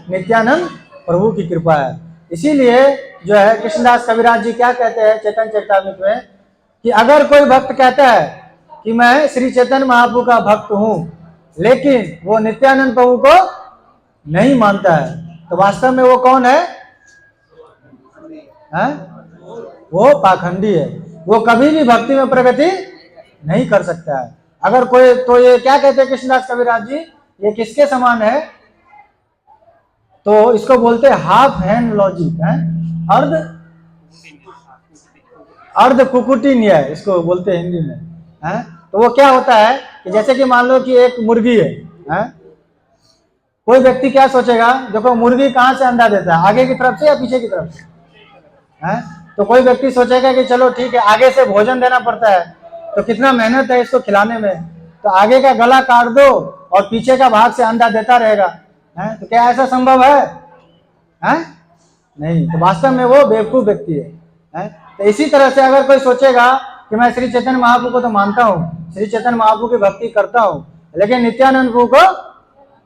नित्यानंद प्रभु की कृपा है। इसीलिए जो है कृष्णदास कविराज जी क्या कहते हैं चैतन्य चरितामृत में, कि अगर कोई भक्त कहता है कि मैं श्री चैतन्य महाप्रभु का भक्त हूं, लेकिन वो नित्यानंद प्रभु को नहीं मानता है, तो वास्तव में वो कौन है, वो पाखंडी है, वो कभी भी भक्ति में प्रगति नहीं कर सकता है। अगर कोई, तो ये क्या कहते हैं कृष्णदास कविराज जी, ये किसके समान है, तो इसको बोलते हैं हाफ हैंड लॉजिक, अर्ध कुकुटी न्याय इसको बोलते हैं हिंदी में। तो वो क्या होता है कि जैसे कि मान लो कि एक मुर्गी है, कोई व्यक्ति क्या सोचेगा, देखो मुर्गी कहाँ से अंडा देता है, आगे की तरफ से या पीछे की तरफ से, तो कोई व्यक्ति सोचेगा कि चलो ठीक है, आगे से भोजन देना पड़ता है, तो कितना मेहनत है इसको खिलाने में, तो आगे का गला काट दो और पीछे का भाग से अंडा देता रहेगा। तो क्या ऐसा संभव है? नहीं। तो वास्तव में वो बेवकूफ व्यक्ति है। तो इसी तरह से अगर कोई सोचेगा कि मैं श्री चैतन्य महाप्रभु को तो मानता हूँ, श्री चैतन्य महाप्रभु की भक्ति करता हूँ, लेकिन नित्यानंद प्रभु को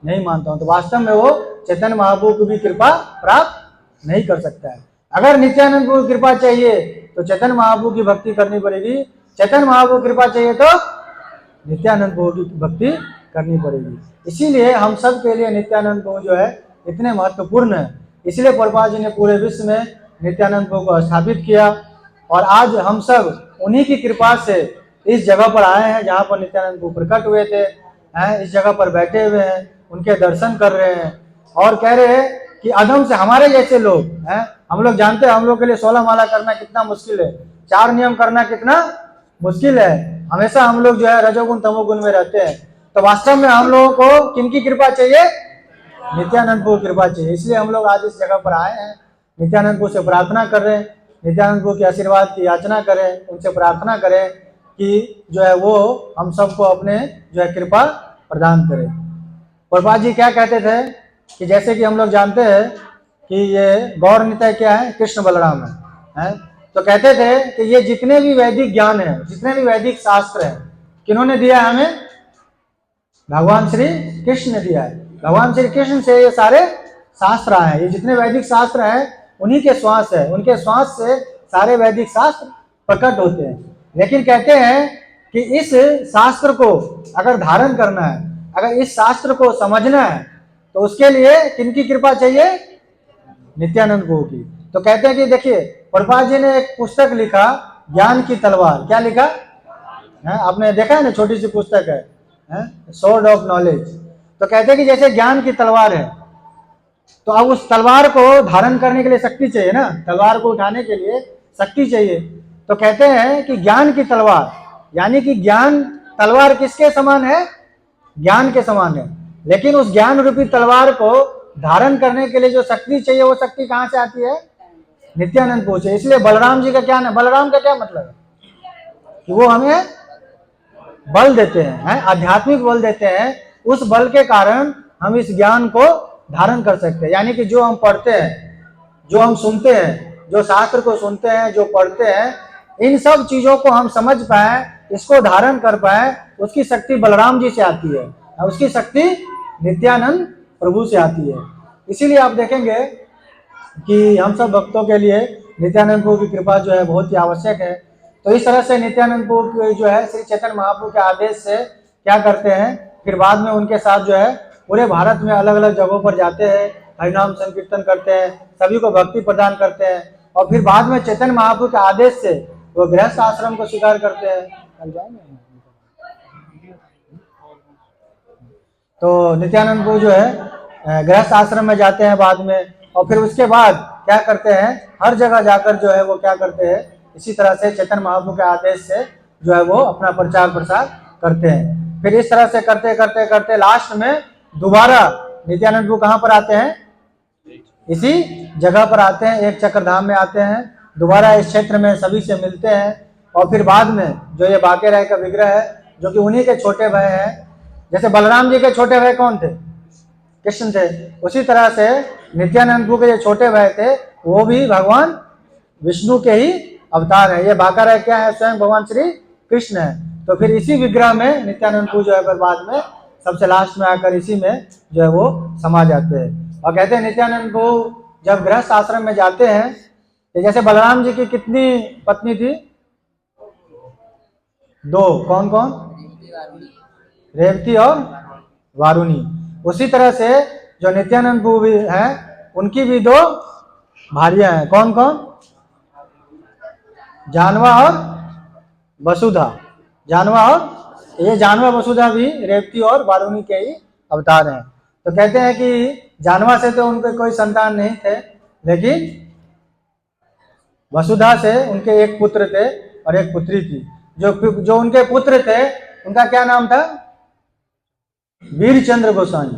नहीं मानता हूँ, तो वास्तव में वो चैतन्य महाप्रभु की भी कृपा प्राप्त नहीं कर सकता है। अगर नित्यानंद प्रभु की कृपा चाहिए तो चैतन्य महाप्रभु की भक्ति करनी पड़ेगी, चैतन्य महाप्रभु की कृपा चाहिए तो नित्यानंद प्रभु की भक्ति करनी पड़ेगी। इसीलिए हम सब के लिए नित्यानंद प्रभु जो है इतने महत्वपूर्ण है। इसलिए प्रभुपाद जी ने पूरे विश्व में नित्यानंद प्रभु को स्थापित किया, और आज हम सब उन्हीं की कृपा से इस जगह पर आए हैं जहाँ पर नित्यानंद प्रभु प्रकट हुए थे। इस जगह पर बैठे हुए हैं, उनके दर्शन कर रहे हैं और कह रहे हैं कि अधम से हमारे जैसे लोग हैं, हम लोग जानते हैं हम लोग के लिए 16 माला करना कितना मुश्किल है, 4 नियम करना कितना मुश्किल है, हमेशा हम लोग जो है रजोगुण तमोगुण में रहते हैं। तो वास्तव में हम लोगों को किनकी कृपा चाहिए? नित्यानंद प्रभु की कृपा चाहिए। इसलिए हम लोग आज इस जगह पर आए हैं, नित्यानंद प्रभु से प्रार्थना कर रहे हैं, नित्यानंद प्रभु के आशीर्वाद की याचना करें, उनसे प्रार्थना करें कि जो है वो हम सबको अपने जो है कृपा प्रदान करें। प्रभुपाद जी क्या कहते थे कि जैसे कि हम लोग जानते हैं कि ये गौर निताय क्या है, कृष्ण बलराम है? तो कहते थे कि ये जितने भी वैदिक ज्ञान है, जितने भी वैदिक शास्त्र है, किन्होंने दिया है हमें? भगवान श्री कृष्ण ने दिया है। भगवान श्री कृष्ण से ये सारे शास्त्र आए हैं। ये जितने वैदिक शास्त्र हैं उन्हीं के श्वास है, उनके श्वास से सारे वैदिक शास्त्र प्रकट होते हैं। लेकिन कहते हैं कि इस शास्त्र को अगर धारण करना है, अगर इस शास्त्र को समझना है, तो उसके लिए किनकी कृपा चाहिए? नित्यानंद प्रभु की। तो कहते हैं कि देखिए, प्रभुपाद जी ने एक पुस्तक लिखा, ज्ञान की तलवार। क्या लिखा है? आपने देखा है ना, छोटी सी पुस्तक है, स्वॉर्ड ऑफ नॉलेज। तो कहते हैं कि जैसे ज्ञान की तलवार है, तो अब उस तलवार को धारण करने के लिए शक्ति चाहिए ना, तलवार को उठाने के लिए शक्ति चाहिए। तो कहते हैं कि ज्ञान की तलवार, यानी कि ज्ञान तलवार किसके समान है? ज्ञान के समान है। लेकिन उस ज्ञान रूपी तलवार को धारण करने के लिए जो शक्ति चाहिए, वो शक्ति कहां से आती है? नित्यानंद प्रभु से। इसलिए बलराम जी का क्या है? बलराम का क्या मतलब है? कि वो हमें बल देते हैं, आध्यात्मिक बल देते हैं। उस बल के कारण हम इस ज्ञान को धारण कर सकते हैं। यानी कि जो हम पढ़ते हैं, जो हम सुनते हैं, जो शास्त्र को सुनते हैं, जो पढ़ते हैं, इन सब चीजों को हम समझ पाए, इसको धारण कर पाए, उसकी शक्ति बलराम जी से आती है, और उसकी शक्ति नित्यानंद प्रभु से आती है। इसीलिए आप देखेंगे कि हम सब भक्तों के लिए नित्यानंद प्रभु की कृपा जो है बहुत ही आवश्यक है। तो इस तरह से नित्यानंद प्रभु जो है श्री चैतन्य महाप्रभु के आदेश से क्या करते हैं, फिर बाद में उनके साथ जो है पूरे भारत में अलग अलग जगहों पर जाते हैं, हरिनाम संकीर्तन करते हैं, सभी को भक्ति प्रदान करते हैं, और फिर बाद में चैतन्य महाप्रभु के आदेश से वो गृहस्थ आश्रम को स्वीकार करते हैं। तो नित्यानंद प्रभु जो है गृहस्थ आश्रम में जाते हैं बाद में, और फिर उसके बाद क्या करते हैं, हर जगह जाकर जो है वो क्या करते हैं, इसी तरह से चैतन्य महाप्रभु के आदेश से जो है वो अपना प्रचार प्रसार करते हैं। फिर इस तरह से करते करते करते लास्ट में दोबारा नित्यानंद प्रभु कहाँ पर आते हैं? इसी जगह पर आते हैं, एक चक्रधाम में आते हैं, दोबारा इस क्षेत्र में सभी से मिलते हैं। और फिर बाद में जो ये बांके राय का विग्रह है, जो कि उन्हीं के छोटे भाई हैं, जैसे बलराम जी के छोटे भाई कौन थे? कृष्ण थे। उसी तरह से नित्यानंद प्रभु के जो छोटे भाई थे, वो भी भगवान विष्णु के ही अवतार है। ये बांका राय क्या है? स्वयं भगवान श्री कृष्ण है। तो फिर इसी विग्रह में नित्यानंद प्रभु जो है बाद में सबसे लास्ट में आकर इसी में जो है वो समा जाते हैं। और कहते हैं नित्यानंद प्रभु जब गृहस्थ आश्रम में जाते हैं, तो जैसे बलराम जी की कितनी पत्नी थी? 2। कौन कौन? रेवती और वारुणी। उसी तरह से जो नित्यानंद प्रभु भी हैं, उनकी भी 2 भार्या हैं। कौन कौन? जानवा और वसुधा। जानवा और ये जानवा वसुधा भी रेवती और वारुणी के ही अवतार हैं। तो कहते हैं कि जानवा से तो उनके कोई संतान नहीं थे, लेकिन वसुधा से उनके एक पुत्र थे और एक पुत्री थी। जो उनके पुत्र थे उनका क्या नाम था? वीरचंद्र गोसाई।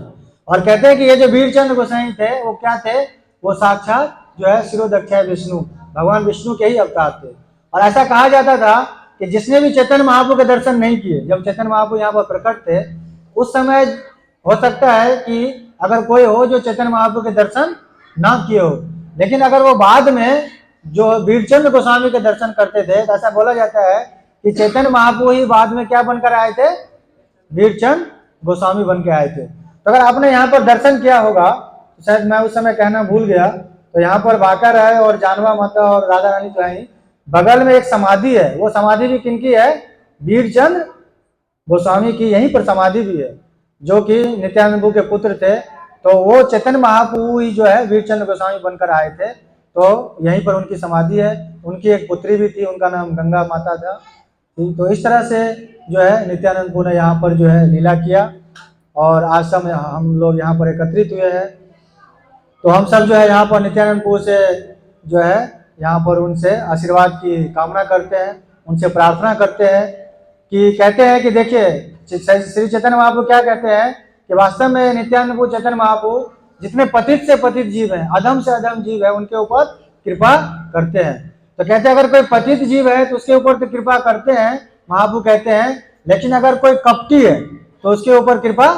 और कहते हैं कि ये जो वीरचंद्र गोसाई थे वो क्या थे? वो साक्षात जो है शिरोदक्षाय विष्णु, भगवान विष्णु के ही अवतार थे। और ऐसा कहा जाता था कि जिसने भी चैतन्य महाप्रभु के दर्शन नहीं किए, जब चैतन्य महाप्रभु यहाँ पर प्रकट थे, उस समय हो सकता है कि अगर कोई हो जो चैतन्य महाप्रभु के दर्शन ना किए हो, लेकिन अगर वो बाद में जो वीरचंद्र गोस्वामी के दर्शन करते थे, तो ऐसा बोला जाता है कि चैतन्य महाप्रभु ही बाद में क्या बनकर आए थे? वीरचंद्र गोस्वामी बन के आए थे। तो अगर आपने यहाँ पर दर्शन किया होगा, तो शायद मैं उस समय कहना भूल गया, तो यहाँ पर बांका राय और जानवा माता और राधा रानी जो है, बगल में एक समाधि है। वो समाधि भी किनकी है? वीरचंद्र गोस्वामी की। यहीं पर समाधि भी है, जो कि नित्यानंद प्रभु के पुत्र थे। तो वो चैतन्य महाप्रभु ही जो है वीरचंद्र गोस्वामी बनकर आए थे। तो यहीं पर उनकी समाधि है। उनकी एक पुत्री भी थी, उनका नाम गंगा माता था। तो इस तरह से जो है नित्यानंद प्रभु ने यहाँ पर जो है लीला किया, और आज सब हम लोग यहाँ पर एकत्रित हुए हैं। तो हम सब जो है यहाँ पर नित्यानंद प्रभु से जो है यहाँ पर उनसे आशीर्वाद की कामना करते हैं, उनसे प्रार्थना करते हैं। कि कहते हैं कि देखिए श्री चैतन्य महाप्रभु क्या कहते हैं कि वास्तव में नित्यानंद प्रभु चैतन्य महाप्रभु जितने पतित से पतित जीव हैं, अधम से अधम जीव है, उनके ऊपर कृपा करते हैं। तो कहते हैं अगर कोई पतित जीव है तो उसके ऊपर तो कृपा करते हैं, महाप्रभु कहते हैं, लेकिन अगर कोई कपटी है तो उसके ऊपर कृपा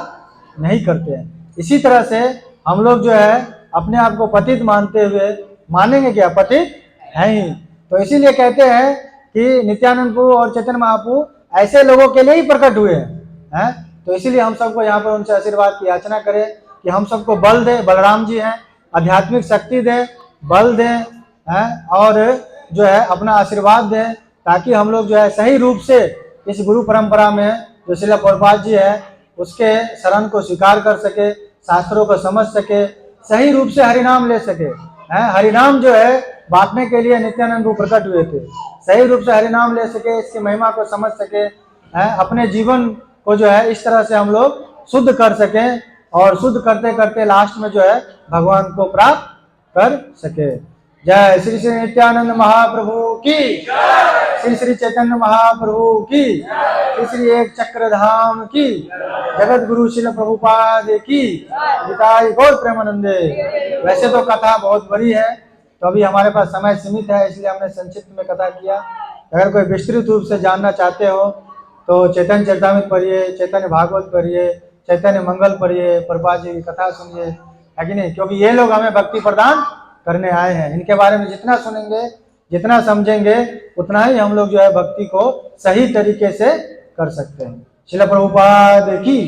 नहीं करते हैं। इसी तरह से हम लोग जो है अपने आप को पतित मानते हुए मानेंगे क्या, पतित हैं ही। तो इसीलिए कहते हैं कि नित्यानंद प्रभु और चैतन्य महाप्रभु ऐसे लोगों के लिए ही प्रकट हुए हैं। तो इसीलिए हम सबको यहाँ पर उनसे आशीर्वाद की याचना करें कि हम सबको बल दे, बलराम जी हैं, आध्यात्मिक शक्ति दे, बल दें, और जो है अपना आशीर्वाद दें, ताकि हम लोग जो है सही रूप से इस गुरु परंपरा में जो श्रील प्रभुपाद जी है उसके शरण को स्वीकार कर सके, शास्त्रों को समझ सके, सही रूप से हरिनाम ले सके। हरिनाम जो है बांटने के लिए नित्यानंद प्रभु प्रकट हुए थे, सही रूप से हरिनाम ले सके, इसकी महिमा को समझ सके, अपने जीवन को जो है इस तरह से हम लोग शुद्ध कर सकें, और शुद्ध करते करते लास्ट में जो है भगवान को प्राप्त कर सके। जय श्री श्री नित्यानंद महाप्रभु की, श्री श्री चैतन्य महाप्रभु की, श्री श्री एक चक्रधाम की, जगत गुरु श्रील प्रभुपाद की, निताई गौर प्रेमानंदे। वैसे तो कथा बहुत बड़ी है, तो अभी हमारे पास समय सीमित है, इसलिए हमने संक्षिप्त में कथा किया। अगर कोई विस्तृत रूप से जानना चाहते हो तो चैतन्य चरितामृत पढ़िए, चैतन्य भागवत पढ़िए, चैतन्य मंगल पढ़िए, प्रभुपाद जी की कथा सुनिए, है कि नहीं, क्योंकि ये लोग हमें भक्ति प्रदान करने आए हैं। इनके बारे में जितना सुनेंगे, जितना समझेंगे, उतना ही हम लोग जो है भक्ति को सही तरीके से कर सकते हैं। श्रील प्रभुपाद की।